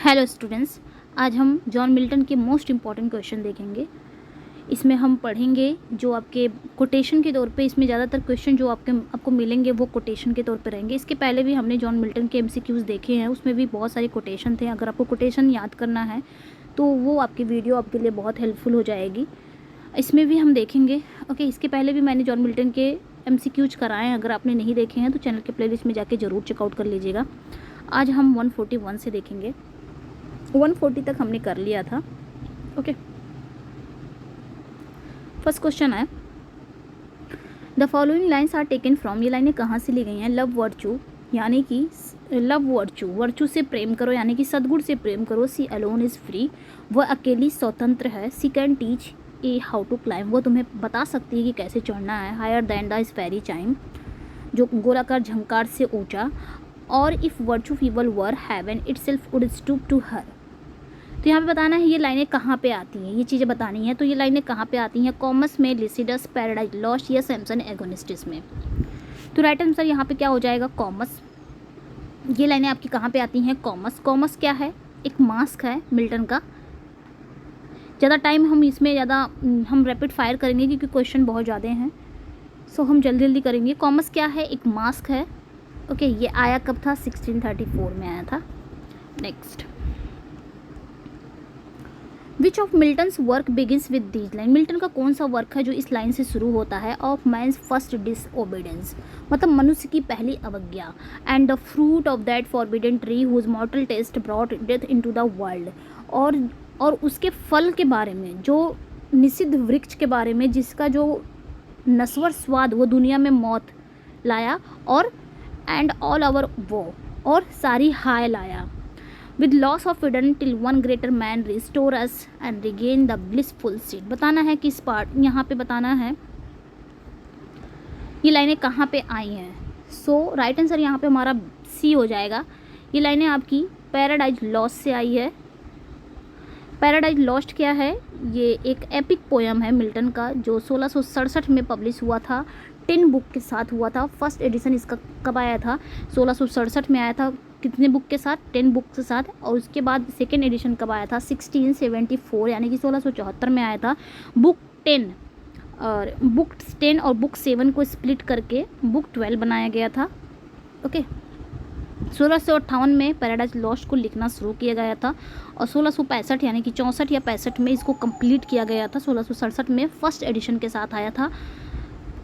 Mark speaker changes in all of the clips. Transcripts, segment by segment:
Speaker 1: Hello students, आज हम John Milton के मोस्ट इम्पॉर्टेंट क्वेश्चन देखेंगे। इसमें हम पढ़ेंगे जो आपके कोटेशन के तौर पे, इसमें ज़्यादातर क्वेश्चन जो आपको मिलेंगे वो कोटेशन के तौर पे रहेंगे। इसके पहले भी हमने जॉन मिल्टन के एमसीक्यूज़ देखे हैं, उसमें भी बहुत सारे कोटेशन थे। अगर आपको कोटेशन याद करना है तो वो आपकी वीडियो आपके लिए बहुत हेल्पफुल हो जाएगी। इसमें भी हम देखेंगे। ओके, इसके पहले भी मैंने जॉन मिल्टन के एमसीक्यूज कराए हैं, अगर आपने नहीं देखे हैं तो चैनल के प्लेलिस्ट में जाके ज़रूर चेकआउट कर लीजिएगा। आज हम 141 से देखेंगे। 140 तक हमने कर लिया था। ओके, फर्स्ट क्वेश्चन है, the following lines are taken from. ये लाइनें कहाँ से ली गई हैं? लव वर्चू, यानी कि लव वर्चू, वर्चू से प्रेम करो यानी कि सद्गुण से प्रेम करो। सी अलोन इज़ फ्री, वह अकेली स्वतंत्र है। She can teach ye how to climb, वो तुम्हें बता सकती है कि कैसे चढ़ना है। Higher than the sphery chime, जो गोलाकार झंकार से ऊंचा। और if virtue feeble were heaven itself would stoop to her. तो यहाँ पे बताना है ये लाइनें कहाँ पे आती हैं, ये चीज़ें बतानी है। तो ये लाइनें कहाँ पे आती हैं? कॉमस में, लिसिडस, पैराडाइज लॉस्ट या सैमसन एगोनिस्टिस में। तो राइट आंसर यहाँ पे क्या हो जाएगा? कॉमस। ये लाइनें आपकी कहाँ पे आती हैं? कॉमस। कॉमस क्या है? एक मास्क है मिल्टन का। ज़्यादा टाइम हम इसमें हम रैपिड फायर करेंगे क्योंकि क्वेश्चन बहुत ज़्यादा हैं, सो हम जल्दी जल्दी करेंगे। कॉमस क्या है? एक मास्क है। ओके, ये आया कब था? 1634 में आया था। Next, which of Milton's work begins with these line. Milton का कौन सा वर्क है जो इस लाइन से शुरू होता है? ऑफ मैंस फर्स्ट डिसओबीडियंस, मतलब मनुष्य की पहली अवज्ञा। And the fruit of that forbidden tree whose mortal taste brought death into the world, और उसके फल के बारे में, जो निषिद्ध वृक्ष के बारे में जिसका जो नश्वर स्वाद वो दुनिया में मौत लाया, और एंड ऑल आवर वो, और सारी हाय लाया। With loss of freedom till one greater man restore us and regain the blissful seat। बताना है किस पार्ट, यहाँ पे बताना है ये लाइनें कहाँ पे आई हैं। सो राइट आंसर यहाँ पे हमारा सी हो जाएगा। ये लाइनें आपकी पैराडाइज लॉस्ट से आई है। पैराडाइज लॉस्ट क्या है? ये एक एपिक पोयम है मिल्टन का जो 1667 में पब्लिश हुआ था। 10 बुक के साथ हुआ था। फर्स्ट एडिशन इसका कब आया था? 1667 में आया था। कितने बुक के साथ? 10 बुक के साथ। और उसके बाद सेकेंड एडिशन कब आया था? 1674 यानी कि 1674 में आया था। बुक 10 और बुक 7 को स्प्लिट करके बुक 12 बनाया गया था। ओके, 1658 में पैराडाइज लॉस्ट को लिखना शुरू किया गया था और 1665 यानी कि 64 या 65 में इसको कंप्लीट किया गया था। 1667 में फर्स्ट एडिशन के साथ आया था।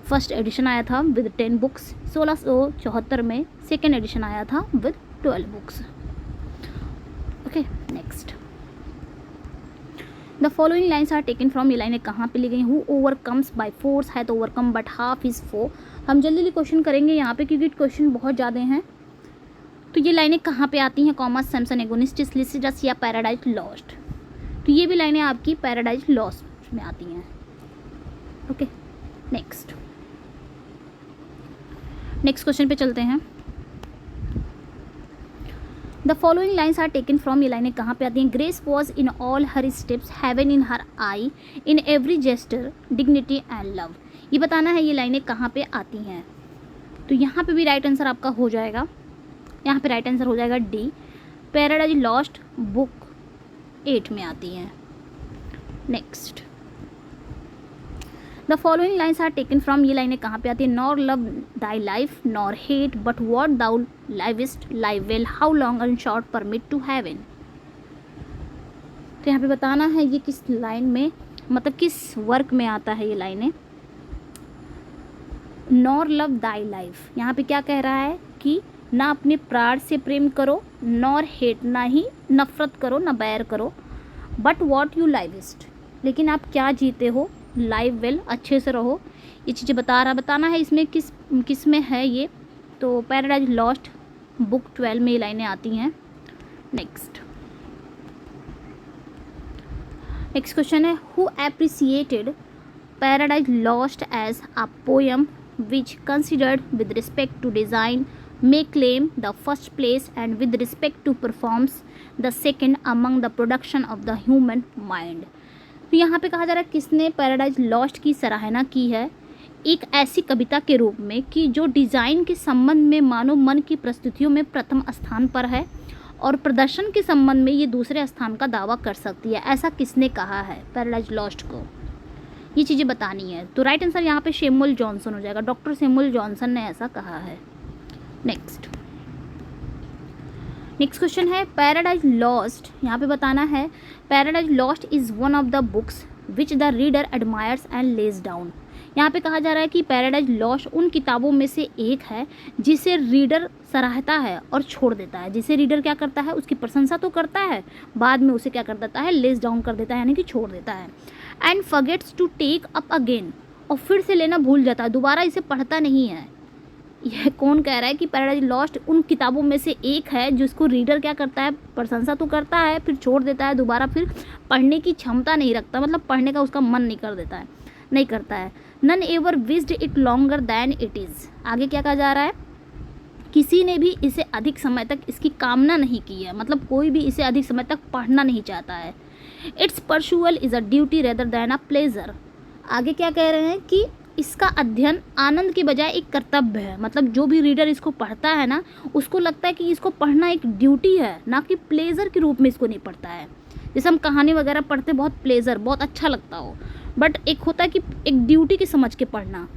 Speaker 1: फर्स्ट एडिशन आया था विद 10 बुक्स। 1674 में सेकेंड एडिशन आया था with 12 books. Okay, next, the following lines are taken from. ये लाइनें कहाँ पे ली गई? Who overcomes by force hath overcome but half his foe. हम जल्दी जल्दी क्वेश्चन करेंगे यहाँ पे क्योंकि क्वेश्चन बहुत ज़्यादा हैं। तो ये लाइनें कहाँ पे आती हैं? कॉमस, सैमसन एगोनिस्टिस, लिसिडस या पैराडाइज लॉस्ट। तो ये भी लाइनें आपकी पैराडाइज लॉस्ट में आती हैं। ओके, नेक्स्ट क्वेश्चन पे चलते हैं। The following lines are taken from. ये लाइनें कहाँ पे आती हैं? Grace was in all her steps, heaven in her eye, in every gesture dignity and love. ये बताना है ये लाइनें कहाँ पे आती हैं। तो यहाँ पे भी राइट आंसर आपका हो जाएगा, यहाँ पे राइट आंसर हो जाएगा डी, पैराडाइज लॉस्ट बुक 8 में आती हैं। Next, the following lines are taken from. ये लाइनें कहाँ पे आती है? Nor love thy life nor hate but what thou livest live well, how long and short permit to heaven. तो यहाँ पे बताना है ये किस लाइन में, मतलब किस वर्क में आता है ये लाइनें। नॉर लव दाई लाइफ, यहाँ पे क्या कह रहा है कि ना अपने प्राण से प्रेम करो, नॉर हेट, ना ही नफरत करो, ना बैर करो, बट वॉट यू लाइविस्ट, लेकिन आप क्या जीते हो, लाइव वेल, अच्छे से रहो। ये चीज़ें बताना है इसमें किस में है ये। तो पैराडाइज लॉस्ट बुक 12 में ये लाइनें आती हैं। नेक्स्ट क्वेश्चन है, who appreciated Paradise Lost as a poem which considered with respect to design may claim the first place and with respect to performs the second among the production of the human mind। तो यहाँ पे कहा जा रहा है किसने paradise lost की सराहना की है एक ऐसी कविता के रूप में कि जो डिज़ाइन के संबंध में मानव मन की प्रस्तुतियों में प्रथम स्थान पर है और प्रदर्शन के संबंध में ये दूसरे स्थान का दावा कर सकती है। ऐसा किसने कहा है पैराडाइज लॉस्ट को? ये चीज़ें बतानी है। तो राइट आंसर यहाँ पे सैमुअल जॉनसन हो जाएगा। डॉक्टर सैमुअल जॉनसन ने ऐसा कहा है। नेक्स्ट क्वेश्चन है पैराडाइज लॉस्ट। यहाँ पे बताना है paradise lost is one of the books which the reader admires and lays down. यहाँ पे कहा जा रहा है कि पैराडाइज लॉस्ट उन किताबों में से एक है जिसे रीडर सराहता है और छोड़ देता है। जिसे रीडर क्या करता है, उसकी प्रशंसा तो करता है, बाद में उसे क्या कर देता है, लेस डाउन कर देता है, यानी कि छोड़ देता है। And forgets to take up again, और फिर से लेना भूल जाता है, दोबारा इसे पढ़ता नहीं है। यह कौन कह रहा है कि पैराडाइज लॉस्ट उन किताबों में से एक है जिसको रीडर क्या करता है, प्रशंसा तो करता है, फिर छोड़ देता है, दोबारा फिर पढ़ने की क्षमता नहीं रखता, मतलब पढ़ने का उसका मन नहीं करता है। None ever wished it longer than it is. आगे क्या कहा जा रहा है, किसी ने भी इसे अधिक समय तक इसकी कामना नहीं की है, मतलब कोई भी इसे अधिक समय तक पढ़ना नहीं चाहता है। It's परसुअल is a duty rather than a pleasure. आगे क्या कह रहे हैं कि इसका अध्ययन आनंद की बजाय एक कर्तव्य है, मतलब जो भी रीडर इसको पढ़ता है ना, उसको लगता है कि इसको पढ़ना एक ड्यूटी है, ना कि प्लेजर के रूप में इसको नहीं पढ़ता है। जैसे हम कहानी वगैरह पढ़ते बहुत प्लेजर, बहुत अच्छा लगता हो, बट एक होता है कि एक ड्यूटी की समझ के पढ़ना।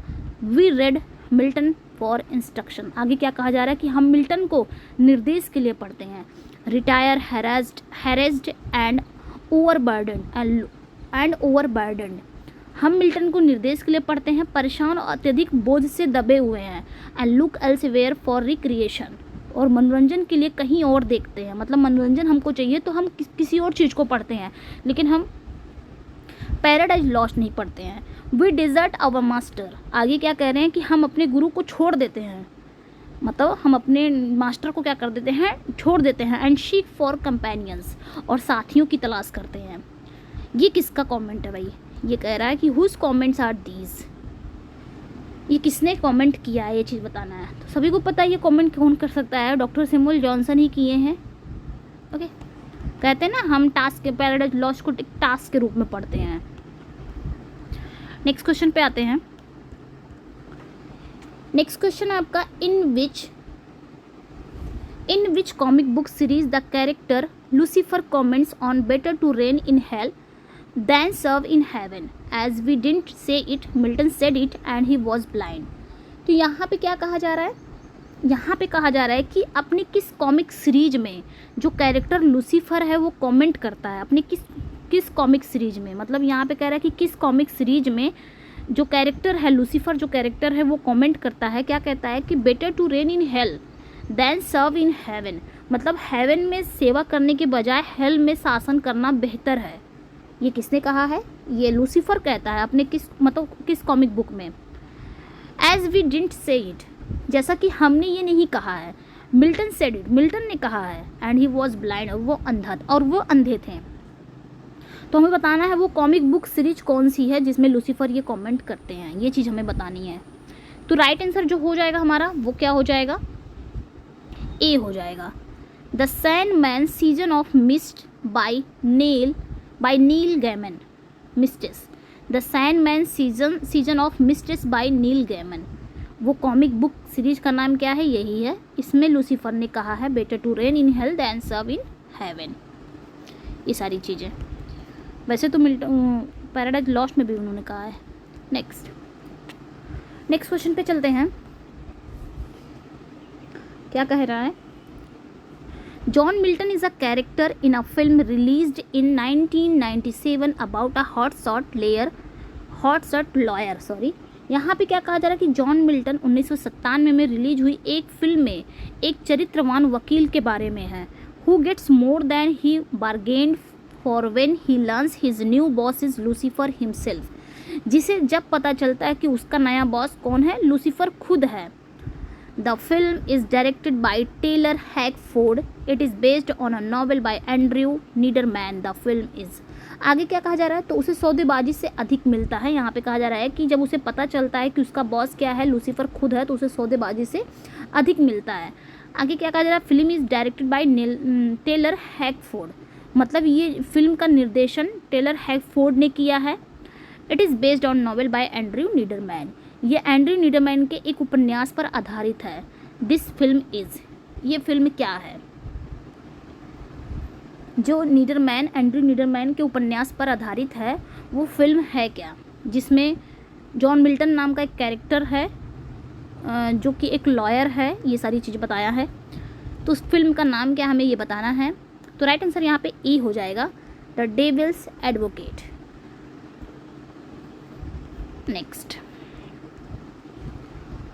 Speaker 1: We read Milton for instruction. आगे क्या कहा जा रहा है कि हम मिल्टन को निर्देश के लिए पढ़ते हैं। Retire harassed and overburdened. हम मिल्टन को निर्देश के लिए पढ़ते हैं, परेशान और अत्यधिक बोझ से दबे हुए हैं। And look elsewhere for recreation, और मनोरंजन के लिए कहीं और देखते हैं, मतलब मनोरंजन हमको चाहिए तो हम किसी और चीज़ को पढ़ते हैं, लेकिन हम पैराडाइज लॉस्ट नहीं पढ़ते हैं। We desert our master. आगे क्या कह रहे हैं कि हम अपने गुरु को छोड़ देते हैं, मतलब हम अपने मास्टर को क्या कर देते हैं, छोड़ देते हैं। एंड शीक फॉर कंपेनियंस, और साथियों की तलाश करते हैं। ये किसका कमेंट है भाई? ये कह रहा है कि हुज कमेंट्स आर दीज। ये किसने कमेंट किया है, ये चीज़ बताना है। तो सभी को पता है ये कमेंट कौन कर सकता है, डॉक्टर सैमुअल जॉनसन ही किए हैं। ओके, कहते हैं ना हम टास्क के पैराडाइज लॉस्ट को एक टास्क के रूप में पढ़ते हैं। नेक्स्ट क्वेश्चन पे आते हैं। नेक्स्ट क्वेश्चन है आपका in which comic book series the character Lucifer comments on better to reign in hell than serve in heaven as we didn't say it, Milton said it and he was blind. तो यहाँ पे क्या कहा जा रहा है, यहाँ पे कहा जा रहा है कि अपनी किस कॉमिक सीरीज में जो कैरेक्टर लूसीफर है वो कमेंट करता है, अपनी किस कॉमिक सीरीज में, मतलब यहाँ पे कह रहा है कि किस कॉमिक सीरीज में जो कैरेक्टर है लूसीफर, जो कैरेक्टर है वो कमेंट करता है, क्या कहता है कि better to reign in hell than serve in heaven, मतलब हेवन में सेवा करने के बजाय हेल में शासन करना बेहतर है। ये किसने कहा है? ये लूसीफर कहता है अपने किस कॉमिक बुक में। As we didn't say it, जैसा कि हमने ये नहीं कहा है। मिल्टन सेड इट, मिल्टन ने कहा है। एंड ही वॉज ब्लाइंड, और वो अंधे थे। तो हमें बताना है वो कॉमिक बुक सीरीज कौन सी है जिसमें लूसीफर ये कमेंट करते हैं, ये चीज़ हमें बतानी है। तो राइट आंसर जो हो जाएगा हमारा वो क्या हो जाएगा, ए हो जाएगा। The Sandman season of mist by Neil Gaiman. Mists, the Sandman season of mists by Neil Gaiman, वो कॉमिक बुक सीरीज का नाम क्या है, यही है। इसमें लूसीफर ने कहा है better to reign in hell than serve in heaven, ये सारी चीज़ें। वैसे तो पैराडाइज लॉस्ट में भी उन्होंने कहा है। नेक्स्ट क्वेश्चन पे चलते हैं। क्या कह रहा है, John Milton is a character in a film released in 1997 about a hotshot lawyer. यहाँ पे क्या कहा जा रहा है कि जॉन मिल्टन 1997 में रिलीज हुई एक फिल्म में एक चरित्रवान वकील के बारे में है। Who gets more than he bargained for when he learns his new boss is Lucifer himself, जिसे जब पता चलता है कि उसका नया बॉस कौन है, लूसीफर खुद है। The film is directed by Taylor Hackford. It is based on a novel by Andrew Neiderman. The film is, आगे क्या कहा जा रहा है, तो उसे सौदेबाजी से अधिक मिलता है। यहाँ पे कहा जा रहा है कि जब उसे पता चलता है कि उसका बॉस क्या है, लूसीफर खुद है, तो उसे सौदेबाजी से अधिक मिलता है। आगे क्या कहा जा रहा है, film is directed by Taylor Hackford, मतलब ये फिल्म का निर्देशन टेलर हैकफोर्ड ने किया है। It is based on novel by Andrew Neiderman, ये एंड्रयू नीडरमैन के एक उपन्यास पर आधारित है। दिस फिल्म इज़, ये फिल्म क्या है, जो नीडरमैन, एंड्रयू नीडरमैन के उपन्यास पर आधारित है, वो फिल्म है क्या, जिसमें जॉन मिल्टन नाम का एक कैरेक्टर है जो कि एक लॉयर है, ये सारी चीज़ बताया है। तो उस फिल्म का नाम क्या हमें ये बताना है। तो राइट आंसर यहाँ पे ई हो जाएगा, the devil's advocate. Next,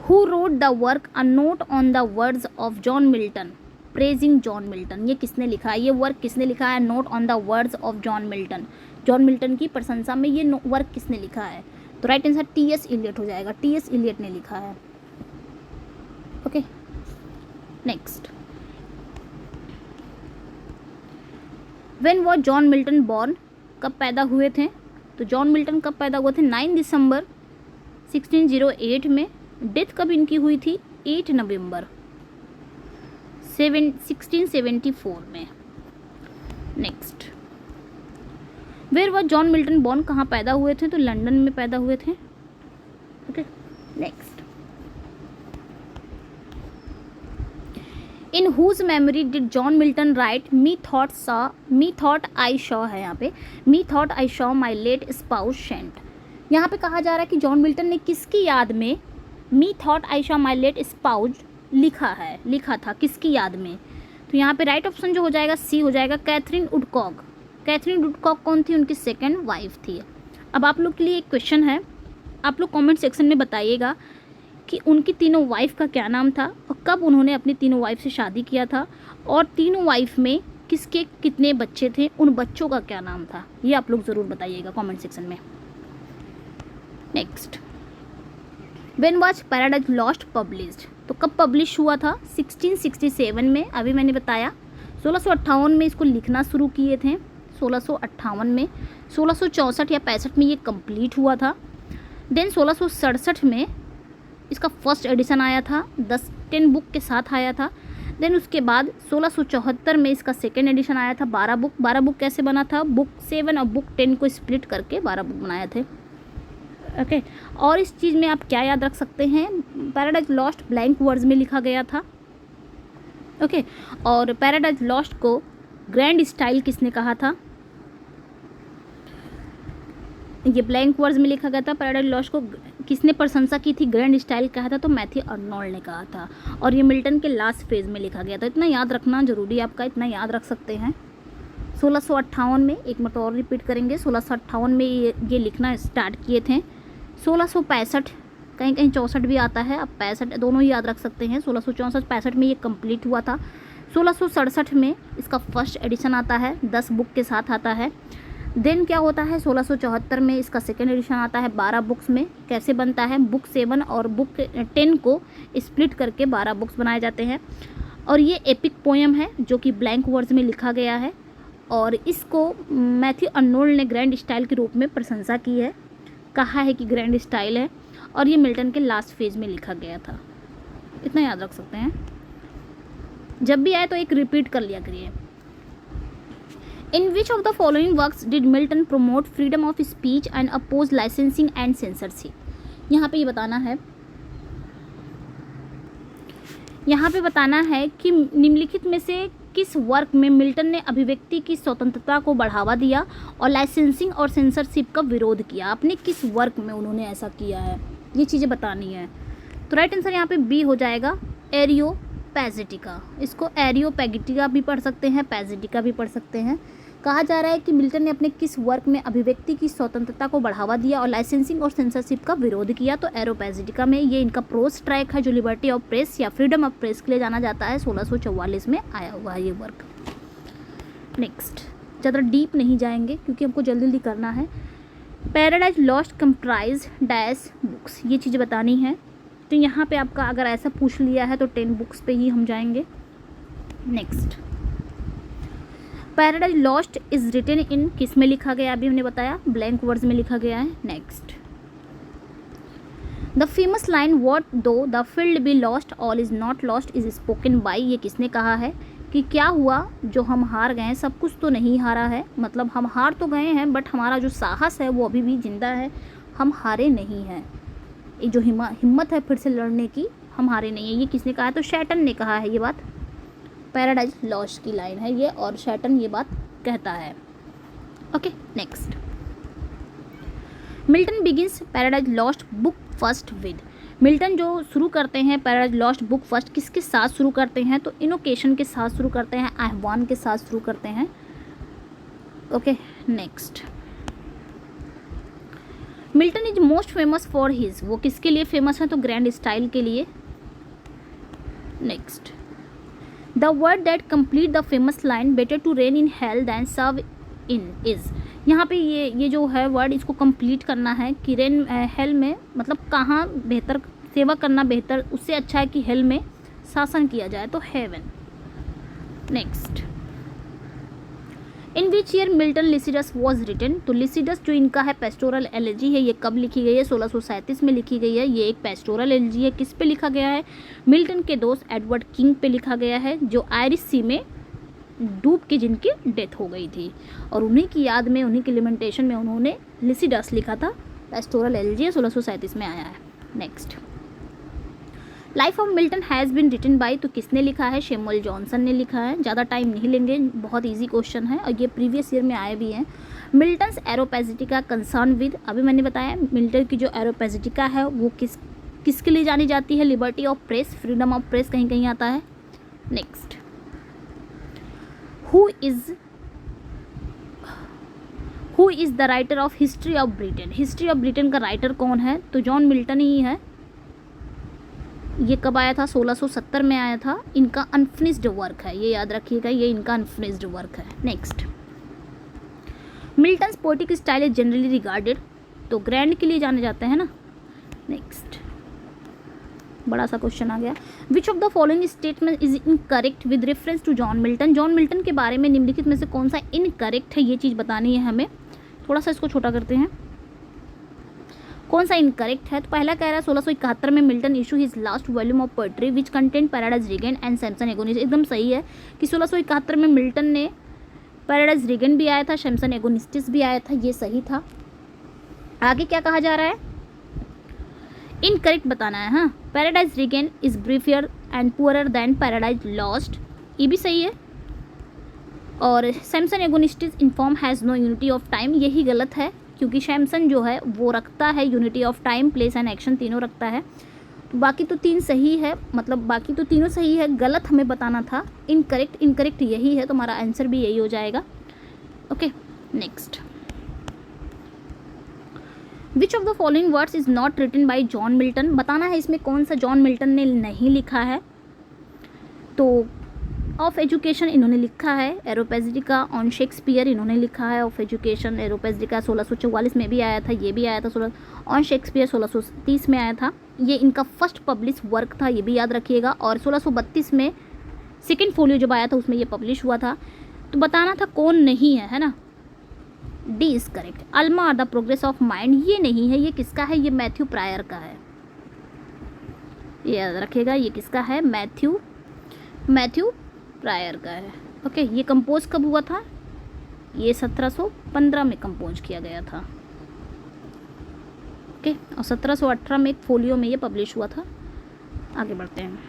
Speaker 1: who wrote the work a note on the words of John Milton praising John Milton. ये किसने लिखा है, ये वर्क किसने लिखा है, note on the words of John Milton, John Milton की प्रशंसा में ये वर्क किसने लिखा है। तो राइट आंसर टी.एस. इलियट हो जाएगा, टी.एस. इलियट ने लिखा है। Okay, next, when was John Milton born, कब पैदा हुए थे। तो जॉन मिल्टन कब पैदा हुए थे, 9 दिसंबर 1608 में। डेथ कब इनकी हुई थी, 8 नवंबर 1674 में। Next, where was John Milton born, कहाँ पैदा हुए थे, तो लंदन में पैदा हुए थे। Okay, next, in whose memory did John Milton write me thought I saw है यहाँ पे, me thought I saw my late spouse saint. यहाँ पे कहा जा रहा है कि जॉन मिल्टन ने किसकी याद में me thought I saw my late spouse लिखा था, किसकी याद में। तो यहाँ पे राइट ऑप्शन जो हो जाएगा सी हो जाएगा, कैथरीन वुडकॉक। कैथरीन वुडकॉक कौन थी, उनकी सेकंड वाइफ थी। अब आप लोग के लिए एक क्वेश्चन है, आप लोग कमेंट सेक्शन में बताइएगा कि उनकी तीनों वाइफ का क्या नाम था और कब उन्होंने अपनी तीनों वाइफ से शादी किया था, और तीनों वाइफ में किसके कितने बच्चे थे, उन बच्चों का क्या नाम था, ये आप लोग ज़रूर बताइएगा कमेंट सेक्शन में। Next, when was paradise lost published, तो कब पब्लिश हुआ था, 1667 में। अभी मैंने बताया 1658 में इसको लिखना शुरू किए थे, 1658 में। 1664 या 65 में ये कंप्लीट हुआ था। देन 1667 में इसका फर्स्ट एडिशन आया था, 10 बुक के साथ आया था। देन उसके बाद 1674 में इसका सेकेंड एडिशन आया था, 12 बुक। 12 बुक कैसे बना था, बुक 7 और बुक 10 को स्प्लिट करके 12 बुक बनाए थे। ओके, और इस चीज़ में आप क्या याद रख सकते हैं, पैराडाइज लॉस्ट ब्लैंक वर्ड्स में लिखा गया था। ओके, और पैराडाइज लॉस्ट को ग्रैंड स्टाइल किसने कहा था, ये ब्लैंक वर्ड्स में लिखा गया था। पैराडाइज लॉस्ट को किसने प्रशंसा की थी, ग्रैंड स्टाइल कहा था, तो मैथ्यू अर्नोल्ड ने कहा था। और ये मिल्टन के लास्ट फेज में लिखा गया था। इतना याद रखना जरूरी है आपका, इतना याद रख सकते हैं। 1658 में, एक मिनट और रिपीट करेंगे, 1658 में ये लिखना स्टार्ट किए थे। 1665, कहीं कहीं 64 भी आता है, अब 65 दोनों ही याद रख सकते हैं। 1664-65 में ये कंप्लीट हुआ था। 1667 में इसका फर्स्ट एडिशन आता है, 10 बुक के साथ आता है। देन क्या होता है, 1674 में इसका सेकेंड एडिशन आता है 12 बुक्स में। कैसे बनता है, बुक 7 और बुक 10 को स्प्लिट करके 12 बुक्स बनाए जाते हैं। और ये एपिक पोएम है जो कि ब्लैंक वर्ड्स में लिखा गया है, और इसको मैथ्यू अर्नोल्ड ने ग्रैंड स्टाइल के रूप में प्रशंसा की है, कहा है कि ग्रैंड स्टाइल है। और ये मिल्टन के लास्ट फेज में लिखा गया था। इतना याद रख सकते हैं, जब भी आए तो एक रिपीट कर लिया करिए। In which of the following works did Milton promote freedom of speech and oppose licensing and censorship? यहाँ पे ये बताना है, यहाँ पे बताना है कि निम्नलिखित में से किस वर्क में मिल्टन ने अभिव्यक्ति की स्वतंत्रता को बढ़ावा दिया और लाइसेंसिंग और सेंसरशिप का विरोध किया। आपने किस वर्क में उन्होंने ऐसा किया है, ये चीज़ें बतानी है। तो राइट आंसर यहाँ पे बी हो जाएगा, एरियोपैजिटिका। इसको एरियोपैजिटिका भी पढ़ सकते हैं, पैजिटिका भी पढ़ सकते हैं। कहा जा रहा है कि मिल्टन ने अपने किस वर्क में अभिव्यक्ति की स्वतंत्रता को बढ़ावा दिया और लाइसेंसिंग और सेंसरशिप का विरोध किया। तो एरियोपैजिटिका में ये इनका प्रोस ट्रैक है जो लिबर्टी ऑफ प्रेस या फ्रीडम ऑफ प्रेस के लिए जाना जाता है। 1644 में आया हुआ है ये वर्क। नेक्स्ट, ज़्यादा डीप नहीं जाएंगे क्योंकि हमको जल्दी जल्दी करना है। Paradise lost comprise dash books, ये चीज़ बतानी है। तो यहाँ पे आपका अगर ऐसा पूछ लिया है तो 10 बुक्स पे ही हम जाएंगे। Next, Paradise Lost is written in, किस में लिखा गया, अभी हमने बताया ब्लैंक वर्ड्स में लिखा गया है। Next, the famous line what though the field be lost all is not lost is spoken by, ये किसने कहा है कि क्या हुआ जो हम हार गए, सब कुछ तो नहीं हारा है, मतलब हम हार तो गए हैं बट हमारा जो साहस है वो अभी भी जिंदा है, हम हारे नहीं हैं। ये जो हिम्मत है फिर से लड़ने की, हम हारे नहीं हैं, ये किसने कहा है, तो शैटन ने कहा है ये बात। पैराडाइज लॉस्ट की लाइन है ये, और शैटन ये बात कहता है। Okay, next. Milton begins paradise lost book first with. Milton जो शुरू करते हैं पैराडाइज लॉस्ट बुक फर्स्ट किसके साथ शुरू करते हैं? तो इनोकेशन के साथ शुरू करते हैं, आह्वान के साथ शुरू करते हैं। Okay, next. Milton is most famous for his, वो किसके लिए फेमस है? तो ग्रैंड स्टाइल के लिए। Next. The word that complete the famous line better to reign in hell than serve in is. यहाँ पे ये जो है वर्ड, इसको कंप्लीट करना है कि रेन हेल में मतलब कहाँ बेहतर सेवा करना बेहतर, उससे अच्छा है कि हेल में शासन किया जाए, तो heaven. Next. In which year Milton Lycidas was written. तो लिसिडस जो इनका है पेस्टोरल एलिजी है, ये कब लिखी गई है? 1637 में लिखी गई है। ये एक पेस्टोरल एलिजी है। किस पे लिखा गया है? मिल्टन के दोस्त एडवर्ड किंग पे लिखा गया है, जो आयरिश सी में डूब के जिनकी डेथ हो गई थी, और उन्हीं की याद में, उन्हीं के लिमेंटेशन में उन्होंने लिसिडस लिखा था। पेस्टोरल एलिजी 1637 में आया है। Next. Life of Milton has been written by, तो किसने लिखा है? शैमुअल जॉनसन ने लिखा है। ज़्यादा टाइम नहीं लेंगे, बहुत इजी क्वेश्चन है और ये प्रीवियस ईयर में आए भी हैं। मिल्टन्स एरोपैजिटिका कंसर्न विद, अभी मैंने बताया मिल्टन की जो एरोपैजिटिका है वो किसके लिए जानी जाती है? Liberty of press, freedom of press कहीं कहीं आता है। Next. Who is the writer of history of Britain. History of Britain का राइटर कौन है? तो जॉन मिल्टन ही है। ये कब आया था? 1670 में आया था। इनका अनफिनिश्ड वर्क है, ये याद रखिएगा, ये इनका अनफिनिश्ड वर्क है। Next. Milton's poetic style is generally regarded, तो ग्रैंड के लिए जाने जाते हैं ना। नेक्स्ट। बड़ा सा क्वेश्चन आ गया। Which of the following statement is incorrect with reference to John Milton. John Milton के बारे में निम्नलिखित में से कौन सा इनकरेक्ट है, ये चीज़ बतानी है हमें। थोड़ा सा इसको छोटा करते हैं। कौन सा इनकरेक्ट है? तो पहला कह रहा है 1671 में Milton issue his last volume of poetry which content paradise regain and Samson agonist. एकदम सही है कि 1671 में मिल्टन ने पैराडाइज रिगेन भी आया था, सैमसन एगोनिस्टिस भी आया था, ये सही था। आगे क्या कहा जा रहा है? इनकरेक्ट बताना है। हाँ, Paradise Regain is briefer and poorer than Paradise Lost, ये भी सही है। और Samson Agonistes in form has no unity of time, यही गलत है क्योंकि सैमसन जो है वो रखता है unity of time, place and action, तीनों रखता है। तो बाकी तो तीन सही है, मतलब बाकी तो तीनों सही है, गलत हमें बताना था। इनकरेक्ट यही है, तो हमारा आंसर भी यही हो जाएगा। Okay, next. Which of the following words is not written by John Milton. बताना है इसमें कौन सा जॉन मिल्टन ने नहीं लिखा है। तो ऑफ एजुकेशन इन्होंने लिखा है, एरोपैजिटिका ऑन शेक्सपियर इन्होंने लिखा है। ऑफ एजुकेशन एरोपैजिटिका 1644 में भी आया था, ये भी आया था। ऑन शेक्सपियर 1630 में आया था। ये इनका फर्स्ट पब्लिश वर्क था, ये भी याद रखिएगा। और 1632 में सेकेंड फोलियो जब आया था उसमें ये पब्लिश हुआ था। तो बताना था कौन नहीं है ना। D is correct. Alma the progress of mind, ये नहीं है, ये किसका है? ये मैथ्यू प्रायर का है, ये याद रखिएगा। ये किसका है? मैथ्यू प्रायर का है। ओके, ये कंपोज कब हुआ था? ये 1715 में कंपोज किया गया था। ओके, और 1718 में एक फोलियो में ये पब्लिश हुआ था। आगे बढ़ते हैं।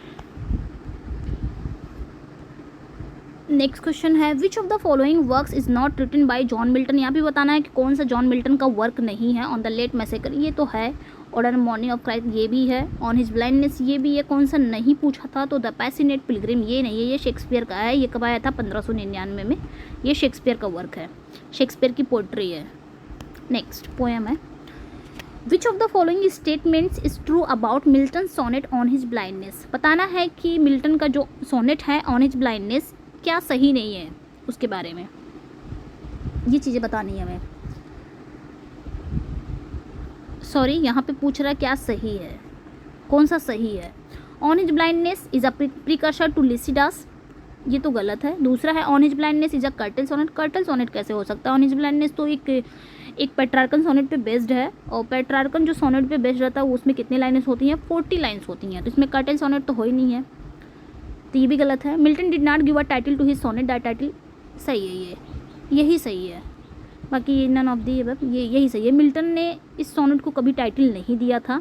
Speaker 1: नेक्स्ट क्वेश्चन है which of the following works is not written by John Milton. यहाँ भी बताना है कि कौन सा जॉन मिल्टन का वर्क नहीं है। ऑन द लेट मैसेकर, ये तो है। ऑर्डर मॉर्निंग ऑफ क्राइस्ट, ये भी है। ऑन हिज ब्लाइंडनेस, ये भी है। कौन सा नहीं पूछा था? तो द पैसिनेट पिलग्रिम, ये नहीं है, ये शेक्सपियर का है। ये कब आया था? 1599 में। ये शेक्सपियर का वर्क है, शेक्सपियर की पोट्री है। नेक्स्ट पोएम है which of the following statements is true about Milton sonnet on his blindness. बताना है कि मिल्टन का जो सोनेट है ऑन हिज ब्लाइंडनेस क्या सही नहीं है, उसके बारे में ये चीज़ें बतानी है हमें। सॉरी, यहाँ पे पूछ रहा है क्या सही है, कौन सा सही है। On his blindness is a precursor to Lycidas, ये तो गलत है। दूसरा है on his blindness is a curtal sonnet. Curtal sonnet कैसे हो सकता है? ऑन हिज ब्लाइंडनेस तो एक पेट्रार्कन सोनेट पे बेस्ड है, और पेट्रार्कन जो सोनेट पे बेस्ड रहता है वो उसमें कितनी लाइनें होती हैं? 40 लाइन्स होती हैं, तो इसमें कर्टल सोनेट तो हो ही नहीं है, तो ये भी गलत है। Milton did not give a title to his sonnet, that title सही है, यही सही है। बाकी नन ऑफ दी अबव, ये यही सही है। मिल्टन ने इस सोनेट को कभी टाइटल नहीं दिया था,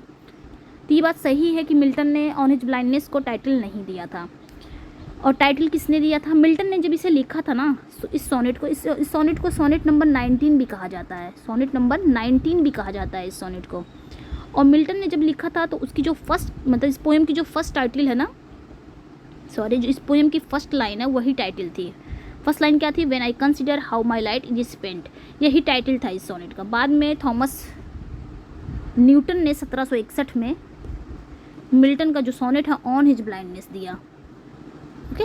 Speaker 1: तो ये बात सही है कि मिल्टन ने ऑन हिज ब्लाइंडनेस को टाइटल नहीं दिया था। और टाइटल किसने दिया था? मिल्टन ने जब इसे लिखा था ना, इस सोनेट को सोनेट नंबर 19 भी कहा जाता है, सोनेट नंबर 19 भी कहा जाता है इस सोनेट को। और मिल्टन ने जब लिखा था तो उसकी जो फर्स्ट, मतलब इस पोएम की जो फर्स्ट टाइटल है ना, सॉरी, जो इस पोएम की फर्स्ट लाइन है वही टाइटल थी। फर्स्ट लाइन क्या थी? When I consider how my light is spent, यही टाइटल था इस सोनेट का। बाद में थॉमस न्यूटन ने 1761 में मिल्टन का जो सोनेट है ऑन हिज ब्लाइंडनेस दिया। ओके,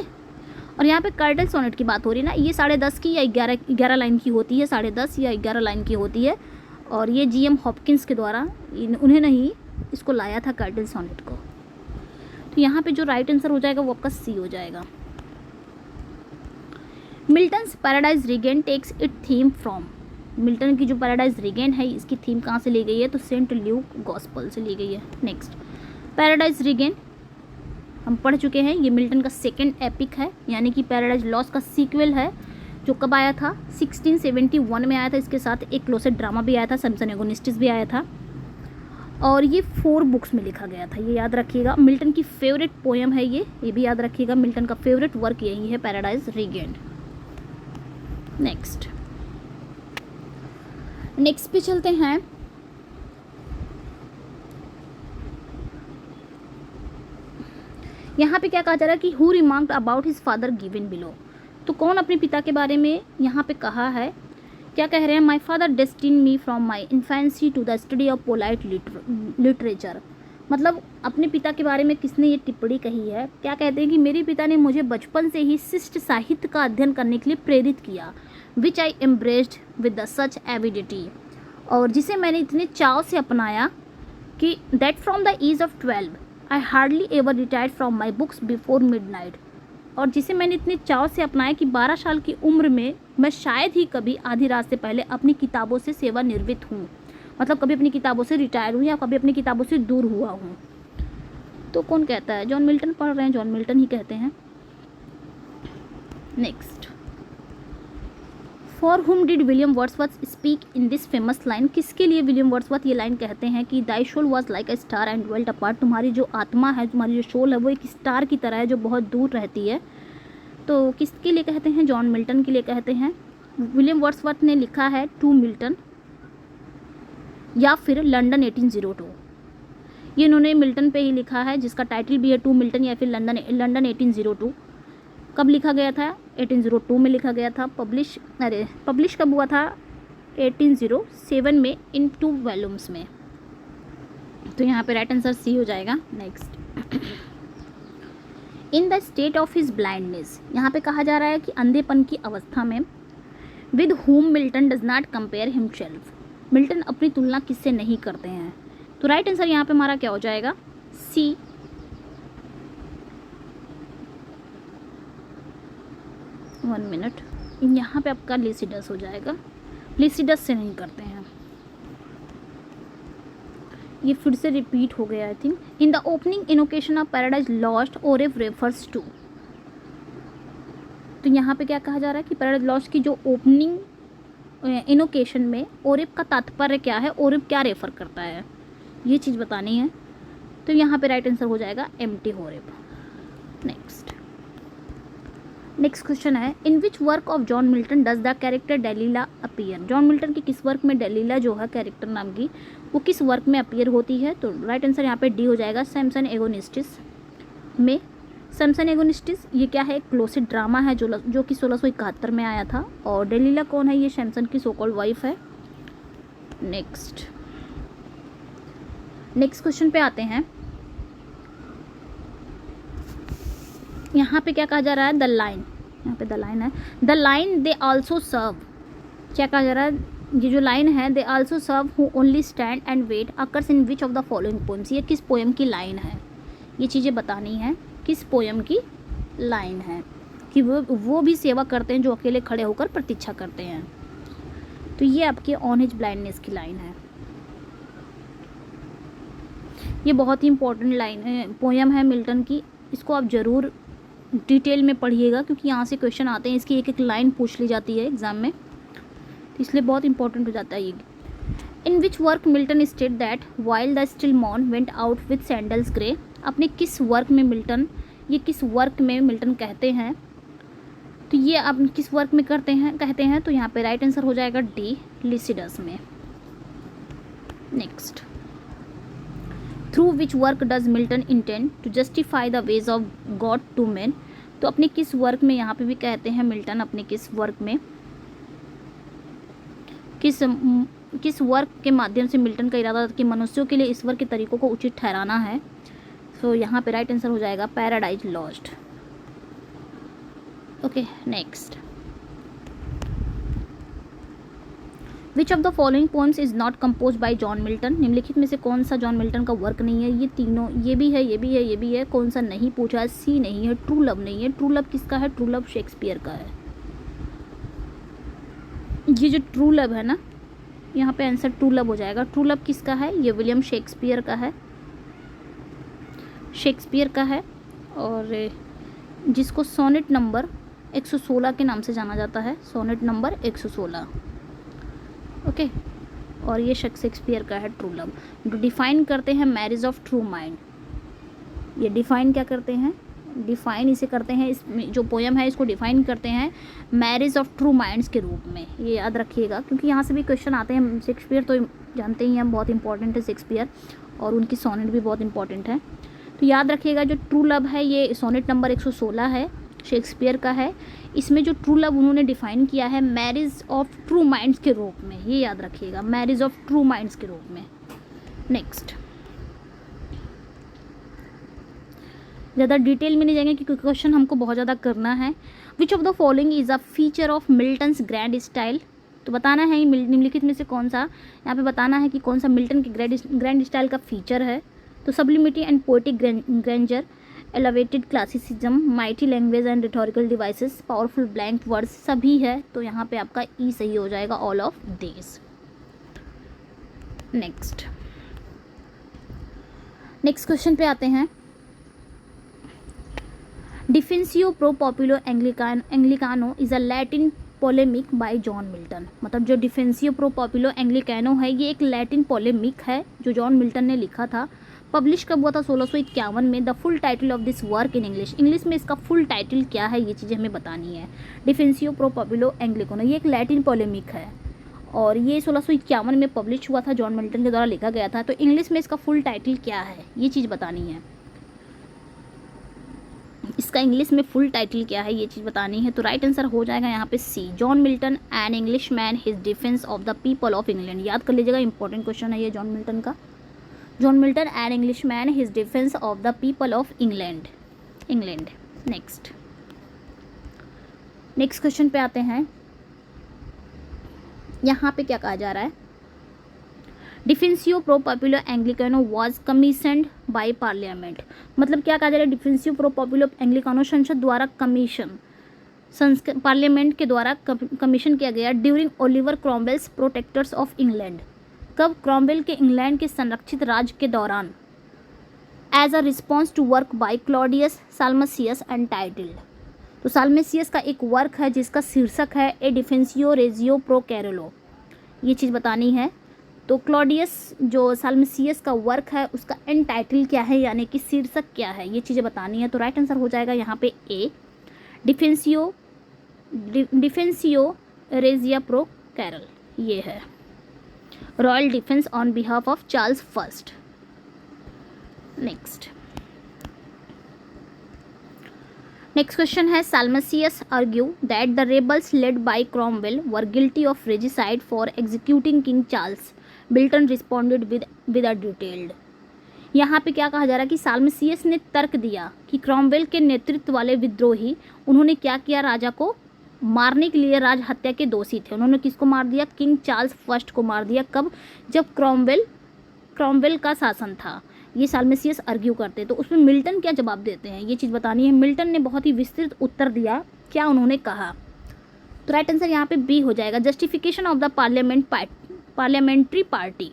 Speaker 1: और यहाँ पे कर्टल सोनेट की बात हो रही है ना, ये 10.5 की या 11 लाइन की होती है, 10.5 या 11 लाइन की होती है। और ये GM हॉपकिंस के द्वारा उन्होंने ही इसको लाया था कर्टल सोनेट को। तो यहाँ पे जो राइट आंसर हो जाएगा वो आपका C हो जाएगा। Milton's Paradise Regain takes it theme from, Milton की जो पैराडाइज रिगेन है इसकी थीम कहाँ से ली गई है? तो सेंट ल्यूक गॉस्पल से ली गई है। नेक्स्ट, पैराडाइज रिगेन हम पढ़ चुके हैं, ये मिल्टन का सेकंड एपिक है, यानी कि पैराडाइज लॉस्ट का सीक्वल है, जो कब आया था? 1671 में आया था। इसके साथ एक क्लोसेट ड्रामा भी आया था, सैमसन एगोनिस्टिस भी आया था, और ये 4 बुक्स में लिखा गया था, ये याद रखिएगा। मिल्टन की फेवरेट पोएम है ये भी याद रखिएगा। मिल्टन का फेवरेट वर्क यही है, पैराडाइज रिगेन्ड। नेक्स्ट पे चलते हैं। यहाँ पे क्या कहा जा रहा है कि who remarked about his father given below, तो कौन अपने पिता के बारे में यहाँ पे कहा है? क्या कह रहे हैं? My father destined me from my infancy to the study of polite literature, मतलब अपने पिता के बारे में किसने ये टिप्पणी कही है? क्या कहते हैं कि मेरे पिता ने मुझे बचपन से ही शिष्ट साहित्य का अध्ययन करने के लिए प्रेरित किया, which I embraced with the such avidity, और जिसे मैंने इतने चाव से अपनाया कि that from the age of 12 I hardly ever retired from my books before midnight, और जिसे मैंने इतने चाव से अपनाया कि 12 साल की उम्र में मैं शायद ही कभी आधी रात से पहले अपनी किताबों से सेवानिवृत्त हूँ, मतलब कभी अपनी किताबों से रिटायर हूँ या कभी अपनी किताबों से दूर हुआ हूँ। तो कौन कहता है? जॉन मिल्टन पढ़ रहे हैं, जॉन मिल्टन ही कहते हैं। Next, for whom did William Wordsworth speak in this famous line, किसके लिए विलियम वर्ड्सवर्थ ये लाइन कहते हैं कि thy soul was like a star and dwelt apart, तुम्हारी जो आत्मा है, तुम्हारी जो सोल है वो एक स्टार की तरह है जो बहुत दूर रहती है। तो किसके लिए कहते हैं? जॉन मिल्टन के लिए कहते हैं। विलियम वर्ड्सवर्थ ने लिखा है टू मिल्टन या फिर लंदन 1802, ये इन्होंने मिल्टन पे ही लिखा है, जिसका टाइटल भी है टू मिल्टन या फिर लंदन 1802। कब लिखा गया था? 1802 में लिखा गया था। पब्लिश कब हुआ था? 1807 में इन 2 वॉल्यूम्स में। तो यहाँ पे राइट आंसर C हो जाएगा। Next, in the state of his blindness, यहाँ पे कहा जा रहा है कि अंधेपन की अवस्था में, with whom Milton does not compare himself, Milton अपनी तुलना किससे नहीं करते हैं। तो राइट आंसर यहाँ पे हमारा क्या हो जाएगा? C। वन मिनट, यहाँ पे आपका लिसिडस हो जाएगा, लिसिडस से नहीं करते हैं, ये फिर से रिपीट हो गया I think. In the opening invocation of Paradise Lost Oreb refers to, तो यहाँ पे क्या कहा जा रहा है कि पैराडाइज लॉस्ट की जो ओपनिंग इनोकेशन में ओरेफ का तात्पर्य क्या है, ओरेफ क्या रेफर करता है, ये चीज़ बतानी है। तो यहाँ पे राइट आंसर हो जाएगा एम्प्टी होरेफ। नेक्स्ट क्वेश्चन है, in which work of John Milton does the character Delilah appear, John Milton की किस वर्क में डेलीला जो है कैरेक्टर नाम की, वो किस वर्क में अपीयर होती है? तो राइट आंसर यहाँ पे D हो जाएगा, सैमसन एगोनिस्टिस में। सैमसन एगोनिस्टिस ये क्या है? क्लोसेट ड्रामा है जो कि 1671 में आया था। और डेलीला कौन है? ये सैमसन की सो कॉल्ड वाइफ है। नेक्स्ट क्वेश्चन पे आते हैं। यहाँ पे क्या कहा जा रहा है? द लाइन, यहाँ पे द लाइन है, the line they also serve, क्या कहा जा रहा है? ये जो लाइन है, they also serve who only stand and wait occurs in which of the following poems, ये किस पोएम की लाइन है? ये चीज़ें बतानी है, किस पोएम की लाइन है कि वो भी सेवा करते हैं जो अकेले खड़े होकर प्रतीक्षा करते हैं। तो ये आपकी ऑन हिज ब्लाइंडनेस की लाइन है। ये बहुत ही इंपॉर्टेंट लाइन पोएम है मिल्टन की, इसको आप ज़रूर डिटेल में पढ़िएगा क्योंकि यहाँ से क्वेश्चन आते हैं, इसकी एक एक लाइन पूछ ली जाती है एग्जाम में, तो इसलिए बहुत इंपॉर्टेंट हो जाता है ये। In which work Milton state that while the still morn went out with sandals grey, अपने किस वर्क में मिल्टन ये किस वर्क में मिल्टन कहते हैं, तो ये आप किस वर्क में कहते हैं, तो यहाँ पे राइट आंसर हो जाएगा डी, लिसिडस में। Next, through which work does Milton intend to justify the ways of God to man, तो अपने किस वर्क में यहाँ पे भी कहते हैं मिल्टन, अपने किस वर्क में, किस वर्क के माध्यम से मिल्टन का इरादा था कि मनुष्यों के लिए ईश्वर के तरीकों को उचित ठहराना है। तो यहाँ पे राइट आंसर हो जाएगा Paradise lost. Okay, next, which of the following poems is not compose bye John Milton, निम्नलिखित में से कौन सा जॉन मिल्टन का वर्क नहीं है। ये तीनों, ये भी है, ये भी है, ये भी है, कौन सा नहीं पूछा है। सी नहीं है, ट्रू लव नहीं है। ट्रू लव किसका है, ट्रू लव शेक्सपियर का है। ये जो ट्रू लव है ना, यहाँ पे आंसर ट्रू लव हो जाएगा। ट्रू लव किसका है, ये विलियम शेक्सपियर का है, शेक्सपियर का है, और जिसको सोनेट नंबर 116 के नाम से जाना जाता है, सोनेट नंबर 116। ओके, और ये शेक्सपियर का है ट्रू लव। डिफाइन करते हैं मैरिज ऑफ ट्रू माइंड, ये डिफाइन क्या करते हैं, डिफाइन इसे करते हैं, इसमें जो पोएम है इसको डिफाइन करते हैं मैरिज ऑफ ट्रू माइंड्स के रूप में। ये याद रखिएगा क्योंकि यहाँ से भी क्वेश्चन आते हैं। शेक्सपियर तो जानते ही हैं, बहुत इंपॉर्टेंट है शेक्सपियर, और उनकी सोनेट भी बहुत इंपॉर्टेंट है। तो याद रखिएगा जो ट्रू लव है ये सोनेट नंबर 116 है, शेक्सपियर का है। इसमें जो ट्रू लव उन्होंने डिफाइन किया है मैरिज ऑफ ट्रू माइंड्स के रूप में, ये याद रखिएगा, मैरिज ऑफ ट्रू माइंड्स के रूप में। नेक्स्ट, ज़्यादा डिटेल में नहीं जाएंगे क्योंकि क्वेश्चन हमको बहुत ज़्यादा करना है। Which of the following is a feature of Milton's grand style, तो बताना है निम्नलिखित में से कौन सा, यहाँ पे बताना है कि कौन सा मिल्टन के ग्रैंड स्टाइल का फीचर है। तो sublimity and poetic grandeur, elevated classicism, mighty language and rhetorical devices, powerful blank words, सभी है। तो यहाँ पे आपका ई सही हो जाएगा, all of this. Next question पे आते हैं। Defensio Pro Populo Anglicano is a Latin polemic by John Milton, मतलब जो डिफेंसियो प्रो पॉपुलो एंग्लिकानो है ये एक लैटिन पोलेमिक है जो जॉन मिल्टन ने लिखा था। पब्लिश कब हुआ था, 1651 में। The full title of this work in English में इसका फुल टाइटल क्या है, ये चीज़ें हमें बतानी है। डिफेंसियो प्रो पॉपुलो एंग्लिकानो ये एक लैटिन पोलेमिक है और ये 1651 में पब्लिश हुआ था, जॉन मिल्टन के द्वारा लिखा गया था। तो इंग्लिश में इसका फुल टाइटल क्या है, ये चीज़ बतानी है। इसका इंग्लिश में फुल टाइटल क्या है, ये चीज़ बतानी है। तो राइट आंसर हो जाएगा यहाँ पे C, John Milton an English man, his defence of the people of England. याद कर लीजिएगा, इंपॉर्टेंट क्वेश्चन है ये जॉन मिल्टन का। John Milton an English man, his defence of the people of England. Next question पे आते हैं। यहाँ पे क्या कहा जा रहा है, Defensio Pro Populo Anglicano was commissioned by Parliament, मतलब क्या कहा जा रहा है, डिफेंसियो प्रो पॉपुलो एंग्लिकानो संसद द्वारा पार्लियामेंट के द्वारा कमीशन किया गया during Oliver Cromwell's protectorate of England, कब, क्रॉमवेल के इंग्लैंड के संरक्षित राज्य के दौरान। As a response to work by Claudius Salmasius entitled, तो साल्मसियस का एक वर्क है जिसका शीर्षक है ए डिफेंसियो रेजियो प्रो कैरोलो, ये चीज़ बतानी है। तो क्लॉडियस जो साल्मसियस का वर्क है उसका एंड टाइटल क्या है, यानी कि शीर्षक क्या है, ये चीज़ें बतानी है। तो राइट आंसर हो जाएगा यहाँ पे A, Defensio Regia Pro Carolo, ये है royal defence on behalf of Charles first. Next question है, Salmasius argue that the rebels led by Cromwell were guilty of regicide for executing King Charles, Milton responded with a detailed. यहाँ पे क्या कहा जा रहा है कि साल्मसियस ने तर्क दिया कि क्रॉमवेल के नेतृत्व वाले विद्रोही उन्होंने क्या किया, राजा को मारने के लिए राज हत्या के दोषी थे। उन्होंने किसको मार दिया, किंग चार्ल्स फर्स्ट को मार दिया। कब, जब क्रॉमवेल का शासन था। ये साल्मसियस आर्ग्यू करते, तो उसमें मिल्टन क्या जवाब देते हैं, ये चीज़ बतानी है। मिल्टन ने बहुत ही विस्तृत उत्तर दिया, क्या उन्होंने कहा। तो राइट आंसर यहाँ पे बी हो जाएगा, justification of the parliamentary party.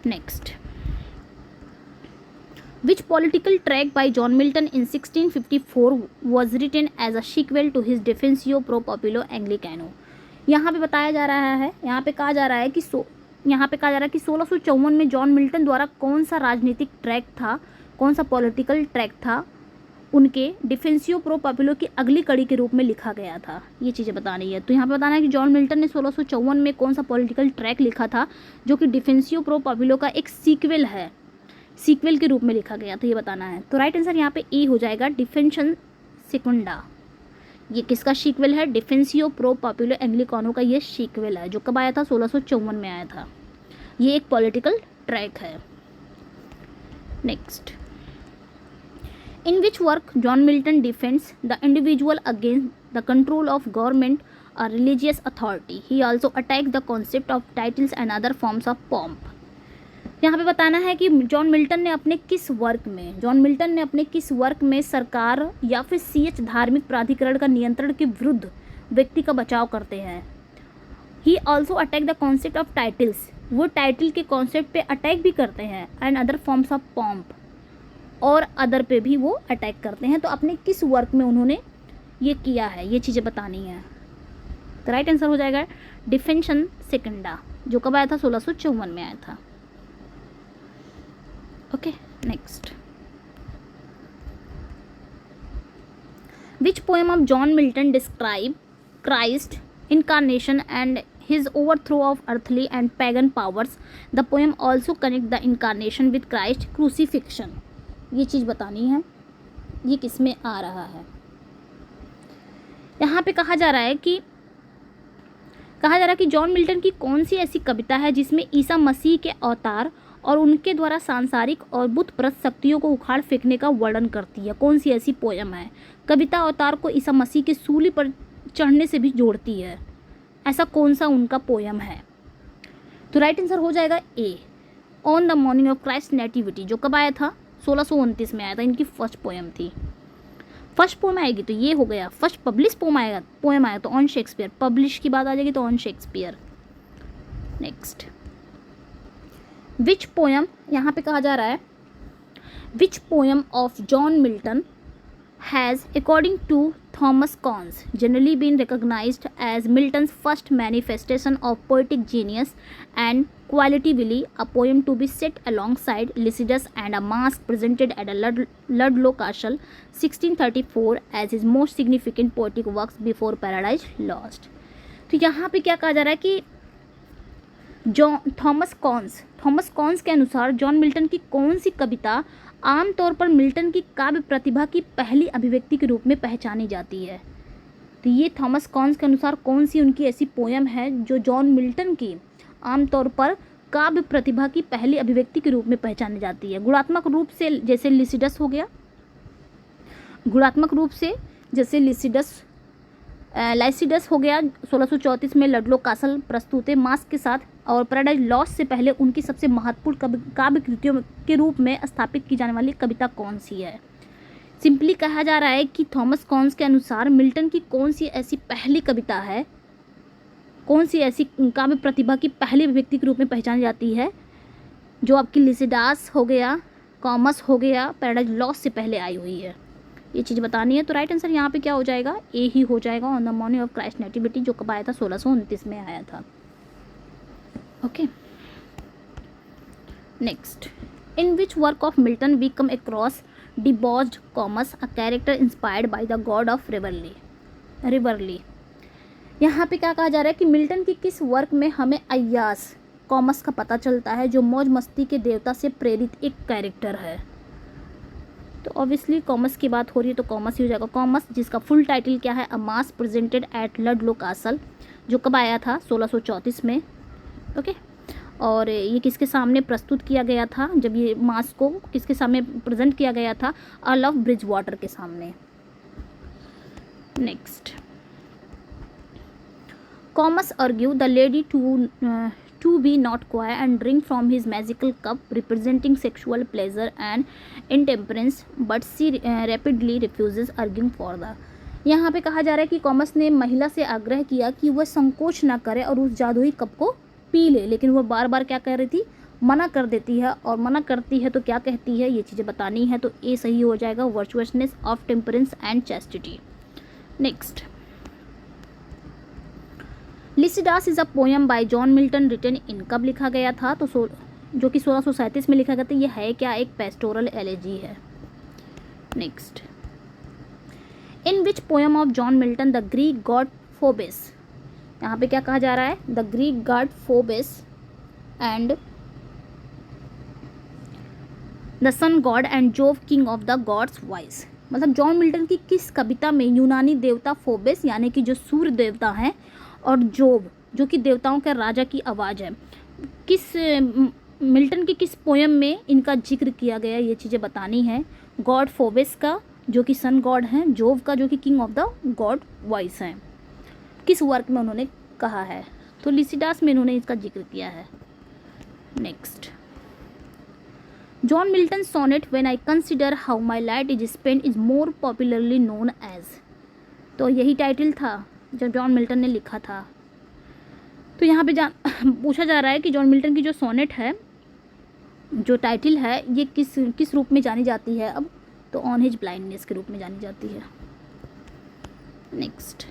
Speaker 1: Next, which political tract by John Milton in 1654 was written as a sequel to his Defensio Pro Populo Anglicano. यहाँ पे बताया जा रहा है, यहाँ पे कहा जा रहा है कि 1654 में जॉन मिल्टन द्वारा कौन सा राजनीतिक ट्रैक था कौन सा पॉलिटिकल ट्रैक था उनके डिफेंसियो प्रो पॉपुलो की अगली कड़ी के रूप में लिखा गया था, ये चीज़ें बतानी है। तो यहाँ पे बताना है कि जॉन मिल्टन ने 1654 में कौन सा पॉलिटिकल ट्रैक लिखा था जो कि डिफेंसियो प्रो पॉपुलो का एक सीक्वल है, सीक्वल के रूप में लिखा गया, तो ये बताना है। तो राइट आंसर यहाँ पे ए हो जाएगा, डिफेंशन सेकुंडा। ये किसका सीक्वल है? डिफेंसियो प्रो पॉपुलो एंग्लिकानो का ये सीक्वल है, जो कब आया था? 1654 में आया था। ये एक पॉलिटिकल ट्रैक है। Next, in which work John Milton defends the individual against the control of government और religious authority. He also attack the concept of titles and other forms of pomp. यहाँ पे बताना है कि जॉन मिल्टन ने अपने किस वर्क में सरकार या फिर सीएच धार्मिक प्राधिकरण का नियंत्रण के विरुद्ध व्यक्ति का बचाव करते हैं। He also attack the concept of titles, वो टाइटल के कॉन्सेप्ट पे अटैक भी करते हैं, and other forms of pomp, और अदर पे भी वो अटैक करते हैं। तो अपने किस वर्क में उन्होंने ये किया है, ये चीज़ें बतानी है। तो राइट आंसर हो जाएगा डिफेंशन सेकंडा, जो कब आया था? 1654 में आया था। Okay, next, which poem of John Milton describe Christ incarnation and his overthrow of earthly and pagan powers? The poem also connect the incarnation with Christ crucifixion. ये चीज़ बतानी है, ये किस में आ रहा है। यहाँ पे कहा जा रहा है कि जॉन मिल्टन की कौन सी ऐसी कविता है जिसमें ईसा मसीह के अवतार और उनके द्वारा सांसारिक और बुतप्रस्त शक्तियों को उखाड़ फेंकने का वर्णन करती है। कौन सी ऐसी पोयम है? कविता अवतार को ईसा मसीह के सूली पर चढ़ने से भी जोड़ती है, ऐसा कौन सा उनका पोयम है? तो राइट आंसर हो जाएगा A, on the morning of Christ nativity, जो कब आया था? 1629 में आया था। इनकी फर्स्ट पोयम थी। फर्स्ट पोयम आएगी तो ये हो गया, फर्स्ट पब्लिश पोयम आएगा तो ऑन शेक्सपियर, पब्लिश की बात आ जाएगी तो on Shakespeare. Next, which poem, यहाँ पे कहा जा रहा है which poem of John Milton has, according to Thomas Cons, generally been recognized as Milton's first manifestation of poetic genius and quality will a poem to be set alongside Lycidas and a masque presented at a Ludlow Castle 1634 as his most significant poetic works before Paradise Lost. तो यहाँ पे क्या कहा जा रहा है कि Thomas cons के अनुसार जॉन मिल्टन की कौन सी कविता आमतौर पर मिल्टन की काव्य प्रतिभा की पहली अभिव्यक्ति के रूप में पहचानी जाती है। तो ये थॉमस कॉन्स के अनुसार कौन सी उनकी ऐसी पोयम है जो जॉन मिल्टन की आमतौर पर काव्य प्रतिभा की पहली अभिव्यक्ति के रूप में पहचानी जाती है? गुणात्मक रूप से जैसे लिसिडस हो गया, लाइसिडस हो गया 1634 में लडलो कासल प्रस्तुत है मास्क के साथ, और पैराडाइज लॉस्ट से पहले उनकी सबसे महत्वपूर्ण काव्य कृतियों के रूप में स्थापित की जाने वाली कविता कौन सी है? सिंपली कहा जा रहा है कि थॉमस कॉन्स के अनुसार मिल्टन की कौन सी ऐसी पहली कविता है, कौन सी ऐसी काव्य प्रतिभा की पहली अभिव्यक्ति के रूप में पहचानी जाती है जो आपकी लिसिडास हो गया, कॉमस हो गया, पैराडाइज लॉस्ट से पहले आई हुई है। ये चीज़ बतानी है। तो राइट आंसर यहाँ पे क्या हो जाएगा? ए ही हो जाएगा, on the morning of Christ nativity, जो कब आया था? 1629 में आया था। Okay, next, in which work of Milton we come across debauched Comus, a character inspired by the god of revelry. यहाँ पे क्या कहा जा रहा है कि मिल्टन की किस वर्क में हमें अय्यास कॉमस का पता चलता है, जो मौज मस्ती के देवता से प्रेरित एक कैरेक्टर है। तो ऑब्वियसली कॉमस की बात हो रही है तो कॉमस ही हो जाएगा। कॉमस जिसका फुल टाइटल क्या है? अ मास प्रेजेंटेड एट लडलो कासल, जो कब आया था? 1634 में। ओके, और ये किसके सामने प्रस्तुत किया गया था? जब ये मास को किसके सामने प्रेजेंट किया गया था? अर्ल ऑफ ब्रिजवाटर के सामने। Next, commas argue the lady to be not quiet and drink from his magical cup representing sexual pleasure and intemperance, but she rapidly refuses, arguing for the। यहाँ पे कहा जा रहा है कि कॉमस ने महिला से आग्रह किया कि वह संकोच ना करे और उस जादुई कप को पी ले, लेकिन वह बार बार क्या कर रही थी? मना कर देती है, और मना करती है तो क्या कहती है? ये चीज़ें बतानी है। तो ए सही हो जाएगा, virtuousness of temperance and chastity. Next, Lycidas is a poem by John Milton written in, कब लिखा गया था? तो जो कि 1637 में लिखा गया था। ये है क्या? एक पेस्टोरल एलेजी है। Next, in which poem of John Milton the Greek god Phoebus, यहाँ पे क्या कहा जा रहा है? The Greek god Phoebus and the sun god and Jove king of the gods voice. मतलब जॉन मिल्टन की किस कविता में यूनानी देवता फोबिस यानी कि जो सूर्य देवता हैं और जोव जो कि देवताओं के राजा की आवाज़ है, मिल्टन की किस पोयम में इनका जिक्र किया गया, ये चीज़ें बतानी है। गॉड फोबिस का जो कि सन गॉड हैं, जोव का जो कि king of the God voice हैं, किस वर्क में उन्होंने कहा है? तो लिसिडास में इन्होंने इसका जिक्र किया है। Next, John Milton sonnet when I consider how my light is spent is more popularly known as. तो यही टाइटल था जब जॉन मिल्टन ने लिखा था। तो यहाँ पे पूछा जा रहा है कि जॉन मिल्टन की जो सोनेट है, जो टाइटल है, ये किस रूप में जानी जाती है अब? तो ऑन हिज ब्लाइंडनेस के रूप में जानी जाती है। नेक्स्ट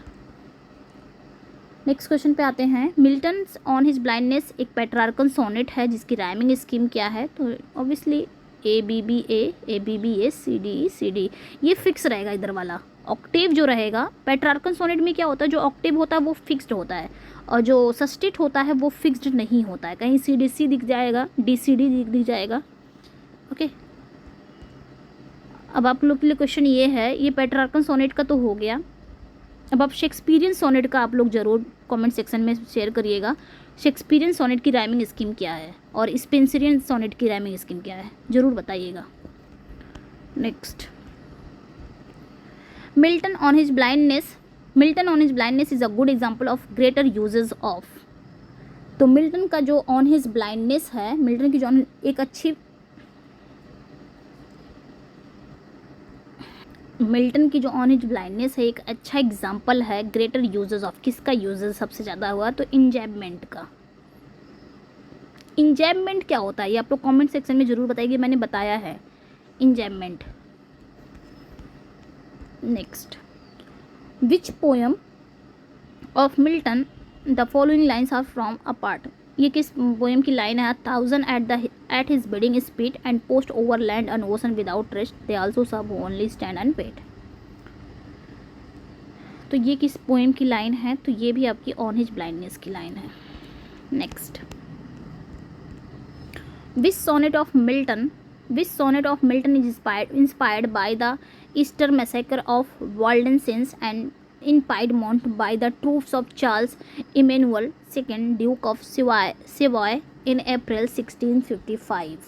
Speaker 1: क्वेश्चन पे आते हैं। मिल्टन ऑन हिज ब्लाइंडनेस एक पेट्रार्कन सोनेट है जिसकी राइमिंग स्कीम क्या है? तो obviously A B B A C D, ये फिक्स रहेगा इधर वाला। ऑक्टेव जो रहेगा पेट्रार्कन सोनेट में क्या होता है, जो ऑक्टेव होता है वो फिक्स्ड होता है और जो सस्टेट होता है वो फिक्स्ड नहीं होता है। कहीं सी डी सी दिख जाएगा, डी सी डी दिख जाएगा। ओके, अब आप लोग के लिए क्वेश्चन ये है, ये पेट्रार्कन सोनेट का तो हो गया। अब आप शेक्सपियरियन सोनेट का आप लोग ज़रूर कमेंट सेक्शन में शेयर करिएगा। शेक्सपियरियन सोनेट की राइमिंग स्कीम क्या है और स्पेंसरियन सोनेट की राइमिंग स्कीम क्या है, ज़रूर बताइएगा। Next, Milton on his blindness is a good example of greater uses of. तो मिल्टन का जो ऑन हिज ब्लाइंडनेस है, मिल्टन की जो एक अच्छी मिल्टन की जो ऑन हिज ब्लाइंडनेस है एक अच्छा एग्जाम्पल है ग्रेटर यूजेस ऑफ। किसका यूजेस सबसे ज़्यादा हुआ? तो इंजैबमेंट का। इंजैबमेंट क्या होता है ये आप लोग कमेंट सेक्शन में ज़रूर बताइए, मैंने बताया है enjambment. Next, which poem of Milton the following lines are from a part. ये किस पोएम की लाइन है? 1000 at his bidding speed and post over land and ocean without rest, they also serve only stand and wait। तो ये किस poem की line है? तो ये भी आपकी ऑन हिज ब्लाइंडनेस की लाइन है। Next, which sonnet of Milton is inspired by the Easter massacre of Waldensians and in Piedmont by the troops of Charles Emmanuel II, Duke of Savoy in April 1655।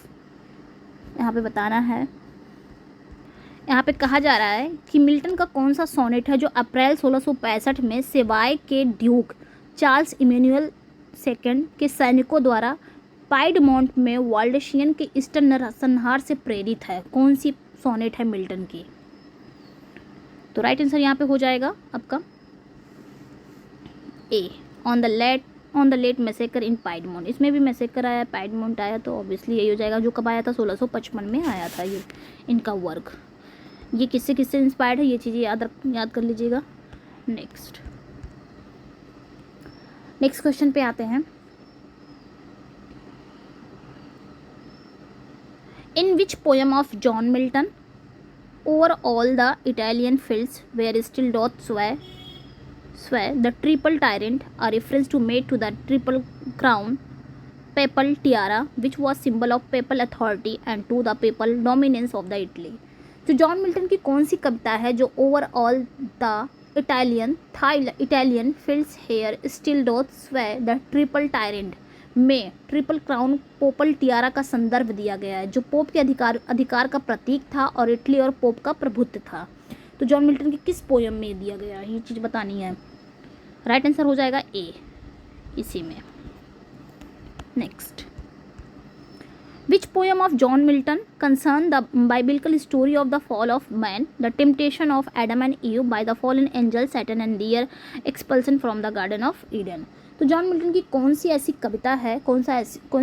Speaker 1: यहाँ पे बताना है, यहाँ पे कहा जा रहा है कि मिल्टन का कौन सा सोनेट है जो अप्रैल 1665 में सेवाय के ड्यूक चार्ल्स इमेनुअल II के सैनिकों द्वारा पाइडमोंट में वाल्डेशियन के ईस्टर नरसंहार से प्रेरित है। कौन सी सोनेट है मिल्टन की? तो राइट आंसर यहाँ पे हो जाएगा आपका ए, ऑन द लेट मैसेकर इन पाइडमोंट। इसमें भी मैसेकर आया, पाइडमोंट आया, तो ऑब्वियसली यही हो जाएगा। जो कब आया था? 1655 में आया था ये इनका वर्क। ये किससे इंस्पायर्ड है ये चीज़ें याद कर लीजिएगा। नेक्स्ट क्वेश्चन पे आते हैं। In which poem of John Milton over all the Italian fields where still doth sway the triple tyrant, a reference to made to the triple crown papal tiara which was symbol of papal authority and to the papal dominance of the Italy। तो John Milton की कौन सी कविता है जो over all the Italian fields where still doth sway the triple tyrant में triple crown papal tiara का संदर्भ दिया गया है, जो पोप के अधिकार का प्रतीक था और इटली और पोप का प्रभुत्व था। तो जॉन मिल्टन की किस पोयम में दिया गया है, ये चीज़ बतानी है। राइट आंसर हो जाएगा ए, इसी में। Next, which poem of John Milton concern the biblical story of the fall of man, the temptation of Adam and Eve by the fallen angel Satan and their expulsion from the garden of Eden. तो John Milton की कौन सी ऐसी कविता है, कौन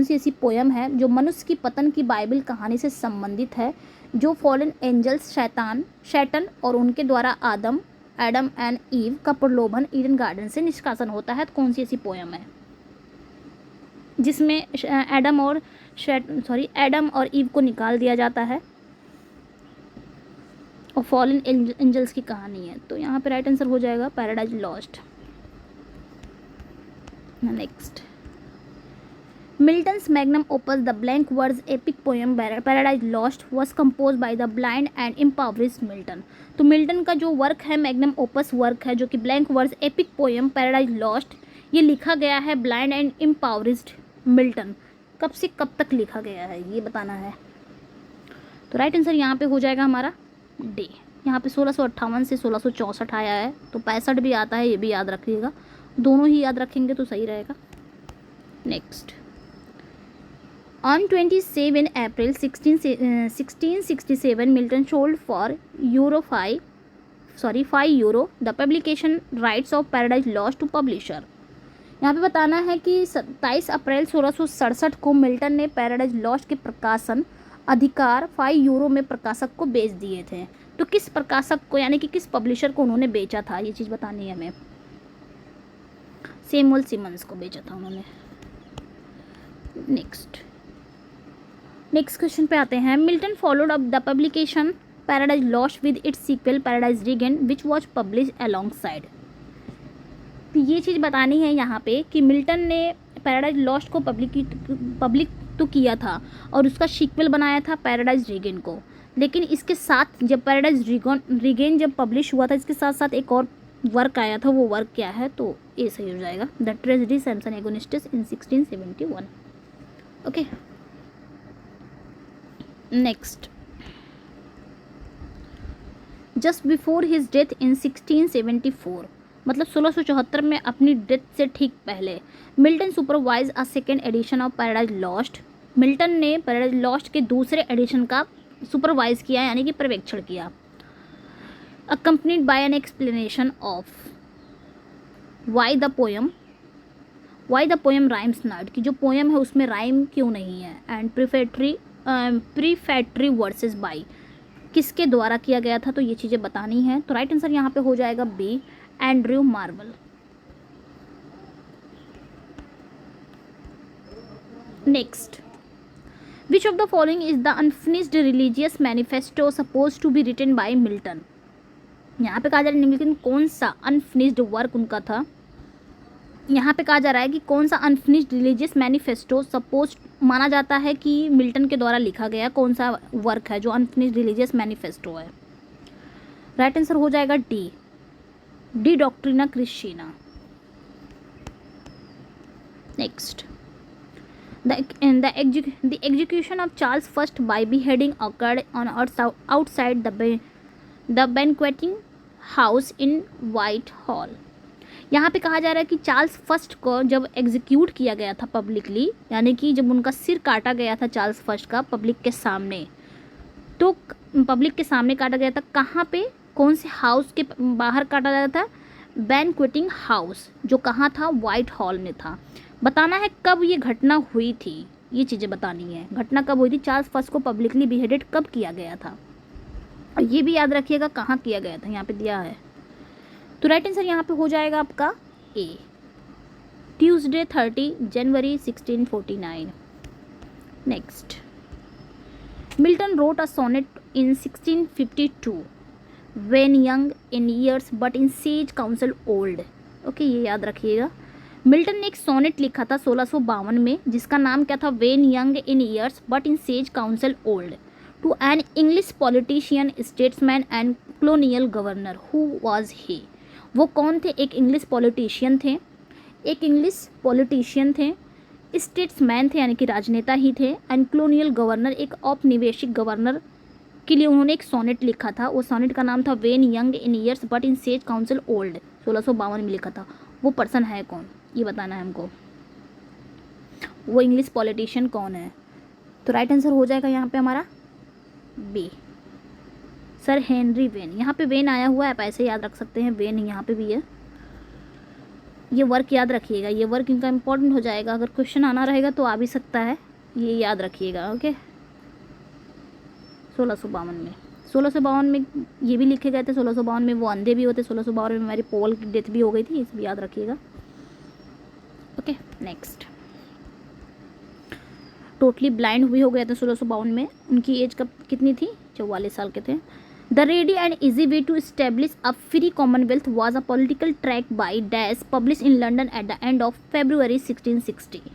Speaker 1: सी ऐसी poem है जो मनुष्य की पतन की बाइबल कहानी से संबंधित है, जो फॉलन एंजल्स शैतान और उनके द्वारा एडम एंड ईव का प्रलोभन ईडन गार्डन से निष्कासन होता है। तो कौन सी ऐसी पोयम है? जिसमें एडम और ईव को निकाल दिया जाता है और फॉलन एंजल्स की कहानी है। तो यहाँ पे राइट आंसर हो जाएगा Paradise Lost. Next, Milton's magnum opus the blank words epic poem Paradise Lost was compose by the blind and impoverished Milton. तो मिल्टन का जो वर्क है, मैग्नम ओपस वर्क है, जो कि blank words epic poem Paradise Lost, ये लिखा गया है ब्लाइंड एंड इम्पावरिज्ड मिल्टन। कब से कब तक लिखा गया है ये बताना है। तो राइट आंसर यहाँ पे हो जाएगा हमारा डे। यहाँ पे 1658 से 1664 आया है, तो 65 भी आता है, ये भी याद रखिएगा, दोनों ही याद रखेंगे तो सही रहेगा। Next, on 27 April 1667 Milton sold for €5 the publication rights of Paradise Lost to publisher. यहाँ पे बताना है कि 27 अप्रैल 1667 को मिल्टन ने पैराडाइज लॉस्ट के प्रकाशन अधिकार €5 में प्रकाशक को बेच दिए थे। तो किस प्रकाशक को, यानी कि किस पब्लिशर को उन्होंने बेचा था, ये चीज़ बतानी है हमें। सैमुअल सिमंस को बेचा था उन्होंने। नेक्स्ट क्वेश्चन पे आते हैं। Milton followed up the publication Paradise Lost with its sequel Paradise Regain which was publish alongside. तो ये चीज़ बतानी है यहाँ पे कि मिल्टन ने पैराडाइज लॉस्ट को पब्लिक तो किया था और उसका सीक्वल बनाया था पैराडाइज रीगेन को, लेकिन इसके साथ जब पैराडाइज रीगेन जब पब्लिश हुआ था, इसके साथ साथ एक और वर्क आया था। वो वर्क क्या है, तो ये सही हो जाएगा, the tragedy Samson Agonistes in 1671। Okay, next, just before his death in 1674, मतलब 1674 में अपनी डेथ से ठीक पहले, Milton supervise a second edition of Paradise Lost. Milton ने पैराडाइज लॉस्ट के दूसरे एडिशन का सुपरवाइज किया, यानी कि पर्यवेक्षण किया। accompanied by an explanation of why the poem rhymes not, कि जो पोएम है उसमें राइम क्यों नहीं है, एंड प्रीफैक्टरी वर्सेस बाई, किसके द्वारा किया गया था, तो ये चीज़ें बतानी है। तो राइट आंसर यहाँ पे हो जाएगा B, Andrew Marvell. Next, which of the following is the unfinished religious manifesto suppose to be written by Milton. यहाँ पे कहा जा रहा है निम्नलिखित कौन सा अनफिनिश्ड वर्क उनका था। यहाँ पे कहा जा रहा है कि कौन सा अनफिनिश्ड रिलीजियस मैनिफेस्टो सपोज माना जाता है कि मिल्टन के द्वारा लिखा गया कौन सा वर्क है जो अनफिनिश्ड रिलीजियस मैनिफेस्टो है। राइट आंसर हो जाएगा De Doctrina Christiana. Next, the execution of Charles I by beheading occurred on outside the banqueting house in Whitehall। यहाँ पे कहा जा रहा है कि चार्ल्स फर्स्ट को जब एग्जीक्यूट किया गया था पब्लिकली, यानी कि जब उनका सिर काटा गया था चार्ल्स फर्स्ट का पब्लिक के सामने, तो पब्लिक के सामने काटा गया था। कहाँ पे, कौन से हाउस के बाहर काटा गया था, बैंक्वेटिंग हाउस, जो कहाँ था, व्हाइट हॉल में था। बताना है कब ये घटना हुई थी, ये चीज़ें बतानी है। घटना कब हुई थी, चार्ल्स फर्स्ट को पब्लिकली बिहेडेड कब किया गया था, और ये भी याद रखिएगा कहाँ किया गया था, यहाँ पे दिया है। तो राइट आंसर यहाँ पे हो जाएगा आपका ए, ट्यूसडे 30 जनवरी 1649। Next, Milton wrote a sonnet in 1652 when young in years but in sage counsel old. Okay, ये याद रखिएगा। मिल्टन ने एक सोनेट लिखा था 1652 में, जिसका नाम क्या था, when young in years but in sage counsel old, to an English politician, statesman and colonial governor. Who was he, वो कौन थे, एक इंग्लिश पॉलिटिशियन थे, स्टेट्समैन थे यानी कि राजनेता ही थे, एंड कॉलोनियल गवर्नर, एक औपनिवेशिक गवर्नर के लिए उन्होंने एक सोनेट लिखा था। वो सोनेट का नाम था when young in years but in sage counsel old, 1652 में लिखा था। वो पर्सन है कौन, ये बताना है हमको, वो इंग्लिश पॉलिटिशियन कौन है। तो राइट आंसर हो जाएगा यहाँ पे हमारा बी, सर हेनरी वेन। यहाँ पे वेन आया हुआ है, आप ऐसे याद रख सकते हैं, वेन यहाँ पे भी है। ये वर्क याद रखिएगा, ये वर्क इनका इम्पोर्टेंट हो जाएगा, अगर क्वेश्चन आना रहेगा तो आ भी सकता है, ये याद रखिएगा। ओके, 1652 में ये भी लिखे गए थे। 1652 में वो अंधे भी होते, 1652 में हमारी पोल की डेथ भी हो गई थी, इसे भी याद रखिएगा। ओके, नेक्स्ट, टोटली ब्लाइंड हुए हो गए थे 1652 में। उनकी एज कब कितनी थी? 44 साल के थे। The ready and easy way to establish a free commonwealth was a political tract by dash publish in London at the end of February 1660।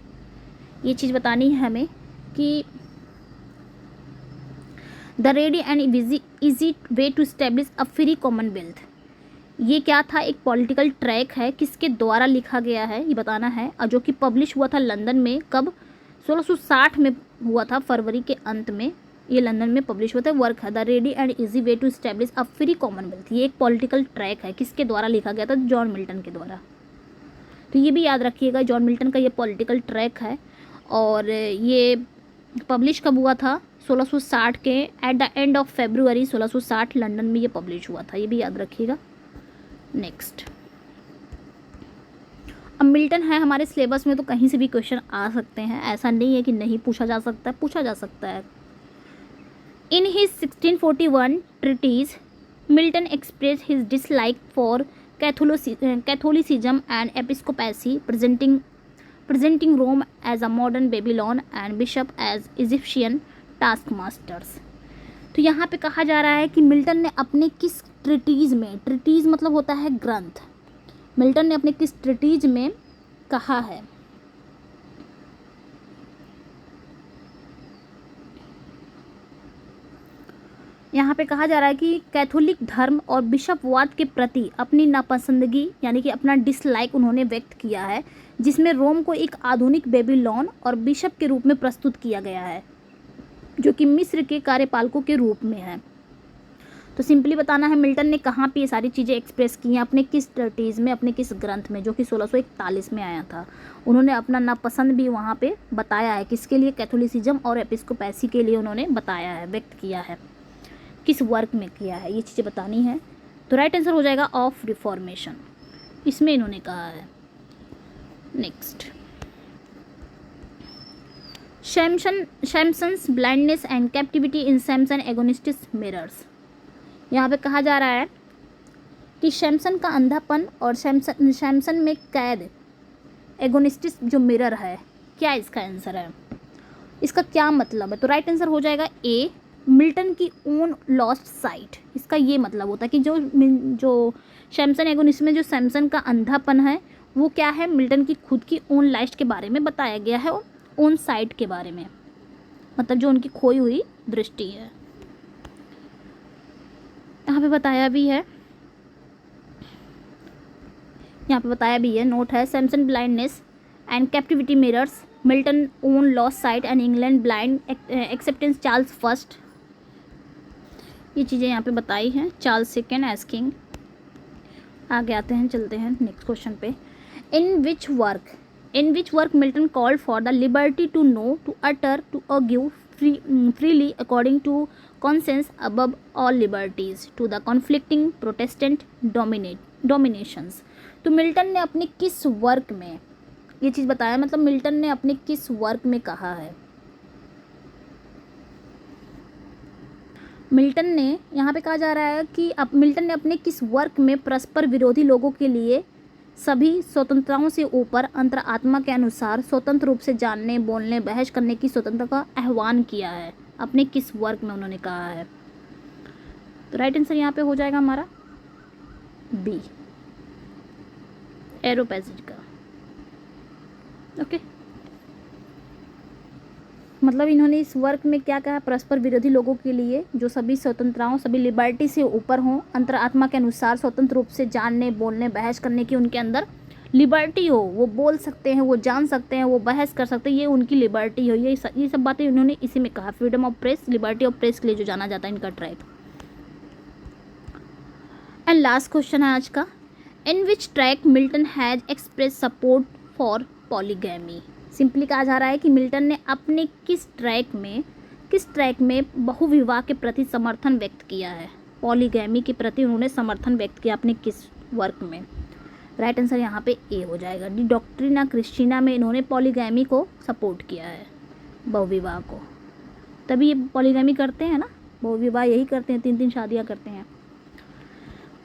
Speaker 1: ये चीज़ बतानी है हमें कि the ready and easy way to establish a free commonwealth, ये क्या था? एक पॉलिटिकल ट्रैक है, किसके द्वारा लिखा गया है ये बताना है, और जो कि पब्लिश हुआ था लंदन में कब? 1660 में हुआ था, फरवरी के अंत में ये लंदन में पब्लिश हुआ था। वर्क है the ready and easy way to establish a free commonwealth. ये एक पॉलिटिकल ट्रैक है, किसके द्वारा लिखा गया था? जॉन मिल्टन के द्वारा। तो ये भी याद रखिएगा, जॉन मिल्टन का ये पॉलिटिकल ट्रैक है और ये पब्लिश कब हुआ था? 1660 के eight the end of February 1660 London में ये पब्लिश हुआ था, ये भी याद रखिएगा। नेक्स्ट, अब मिल्टन है हमारे सिलेबस में तो कहीं से भी क्वेश्चन आ सकते हैं, ऐसा नहीं है कि नहीं पूछा जा सकता है, पूछा जा सकता है। In his 1641 treatise, Milton express his dislike for Catholicism and episcopacy, presenting Rome as a modern Babylon and Bishop as Egyptian taskmasters। तो यहाँ पे कहा जा रहा है कि मिल्टन ने अपने किस ट्रिटीज़ में, ट्रिटीज़ मतलब होता है ग्रंथ, मिल्टन ने अपने किस ट्रिटीज़ में कहा है? यहाँ पे कहा जा रहा है कि कैथोलिक धर्म और बिशपवाद के प्रति अपनी नापसंदगी यानी कि अपना डिसलाइक उन्होंने व्यक्त किया है, जिसमें रोम को एक आधुनिक बेबीलोन और बिशप के रूप में प्रस्तुत किया गया है, जो कि मिस्र के कार्यपालकों के रूप में है। तो सिंपली बताना है मिल्टन ने कहाँ पे ये सारी चीज़ें एक्सप्रेस की हैं, अपने किस ट्रिटीज़ में, अपने किस ग्रंथ में, जो कि 1641 में आया था। उन्होंने अपना नापसंद भी वहाँ पे बताया है, किसके लिए? कैथोलिसिज्म और एपिस्कोपेसी के लिए उन्होंने बताया है, व्यक्त किया है, किस वर्क में किया है, ये चीज़ें बतानी है। तो राइट आंसर हो जाएगा ऑफ रिफॉर्मेशन, इसमें इन्होंने कहा है। Next, Samson's blindness and captivity in Samson Agonistes mirrors. यहाँ पे कहा जा रहा है कि सैमसन का अंधापन और सैमसन में कैद एगोनिस्टिस जो मिरर है, क्या इसका आंसर है? इसका क्या मतलब है? तो राइट आंसर हो जाएगा ए, मिल्टन की ओन लॉस्ट साइट। इसका ये मतलब होता है कि जो सैमसन एगोनिस्ट में जो सैमसन का अंधापन है वो क्या है? मिल्टन की खुद की ओन लाइस्ट के बारे में बताया गया है, ओन साइट के बारे में, मतलब जो उनकी खोई हुई दृष्टि है। यहाँ पे बताया भी है, नोट है, Samson blindness and captivity mirrors, Milton own lost sight and England blind acceptance Charles first, ये चीज़ें यहाँ पे बताई हैं। Charles second as king. आगे आते हैं, चलते हैं नेक्स्ट क्वेश्चन पे। In which work Milton called for the liberty to know, to utter, to give freely according to conscience above all liberties, to the conflicting Protestant dominations। तो Milton ने अपने किस वर्क में ये चीज़ बताया, मतलब मिल्टन ने अपने किस वर्क में कहा है? मिल्टन ने यहाँ पे कहा जा रहा है कि अब मिल्टन ने अपने किस वर्क में परस्पर विरोधी लोगों के लिए सभी स्वतंत्रताओं से ऊपर अंतरात्मा के अनुसार स्वतंत्र रूप से जानने, बोलने, बहस करने की स्वतंत्रता का आह्वान किया है? अपने किस वर्क में उन्होंने कहा है? तो राइट आंसर यहाँ पे हो जाएगा हमारा बी, एरोपैजिड का। ओके, मतलब इन्होंने इस वर्क में क्या कहा? परस्पर विरोधी लोगों के लिए जो सभी स्वतंत्रताओं, सभी लिबर्टी से ऊपर हों, अंतरात्मा के अनुसार स्वतंत्र रूप से जानने, बोलने, बहस करने की उनके अंदर लिबर्टी हो, वो बोल सकते हैं, वो जान सकते हैं, वो बहस कर सकते हैं, ये उनकी लिबर्टी हो। ये सब बातें उन्होंने इसी में कहा, freedom of press, liberty of press के लिए जो जाना जाता है इनका ट्रैक। एंड लास्ट क्वेश्चन है आज का, in which tract Milton has express support for polygamy. Simply कहा जा रहा है कि मिल्टन ने अपने किस ट्रैक में बहुविवाह के प्रति समर्थन व्यक्त किया है? पॉलीगैमी के प्रति उन्होंने समर्थन व्यक्त किया अपने किस वर्क में? राइट आंसर यहाँ पे ए हो जाएगा, डी डॉक्ट्रिना क्रिस्टीना में इन्होंने पॉलीगैमी को सपोर्ट किया है, बहुविवाह को। तभी ये पॉलीगैमी करते हैं ना, बहुविवाह यही करते हैं, 3 शादियाँ करते हैं।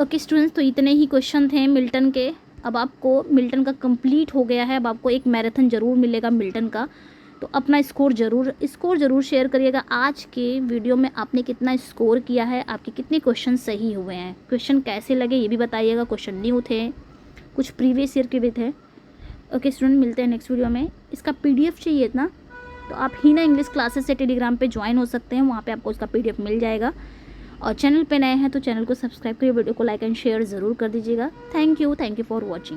Speaker 1: ओके स्टूडेंट्स, तो इतने ही क्वेश्चन थे मिल्टन के। अब आपको मिल्टन का कंप्लीट हो गया है, अब आपको एक मैराथन ज़रूर मिलेगा मिल्टन का, तो अपना स्कोर ज़रूर शेयर करिएगा। आज के वीडियो में आपने कितना स्कोर किया है, आपके कितने क्वेश्चन सही हुए हैं, क्वेश्चन कैसे लगे ये भी बताइएगा। क्वेश्चन न्यू थे, कुछ प्रीवियस ईयर के भी थे। ओके स्टूडेंट, मिलते हैं नेक्स्ट वीडियो में। इसका PDF चाहिए ना तो आप हीना इंग्लिश क्लासेस से टेलीग्राम पे ज्वाइन हो सकते हैं, वहाँ पे आपको उसका PDF मिल जाएगा। और चैनल पे नए हैं तो चैनल को सब्सक्राइब करिए, वीडियो को लाइक एंड शेयर ज़रूर कर दीजिएगा। Thank you for watching.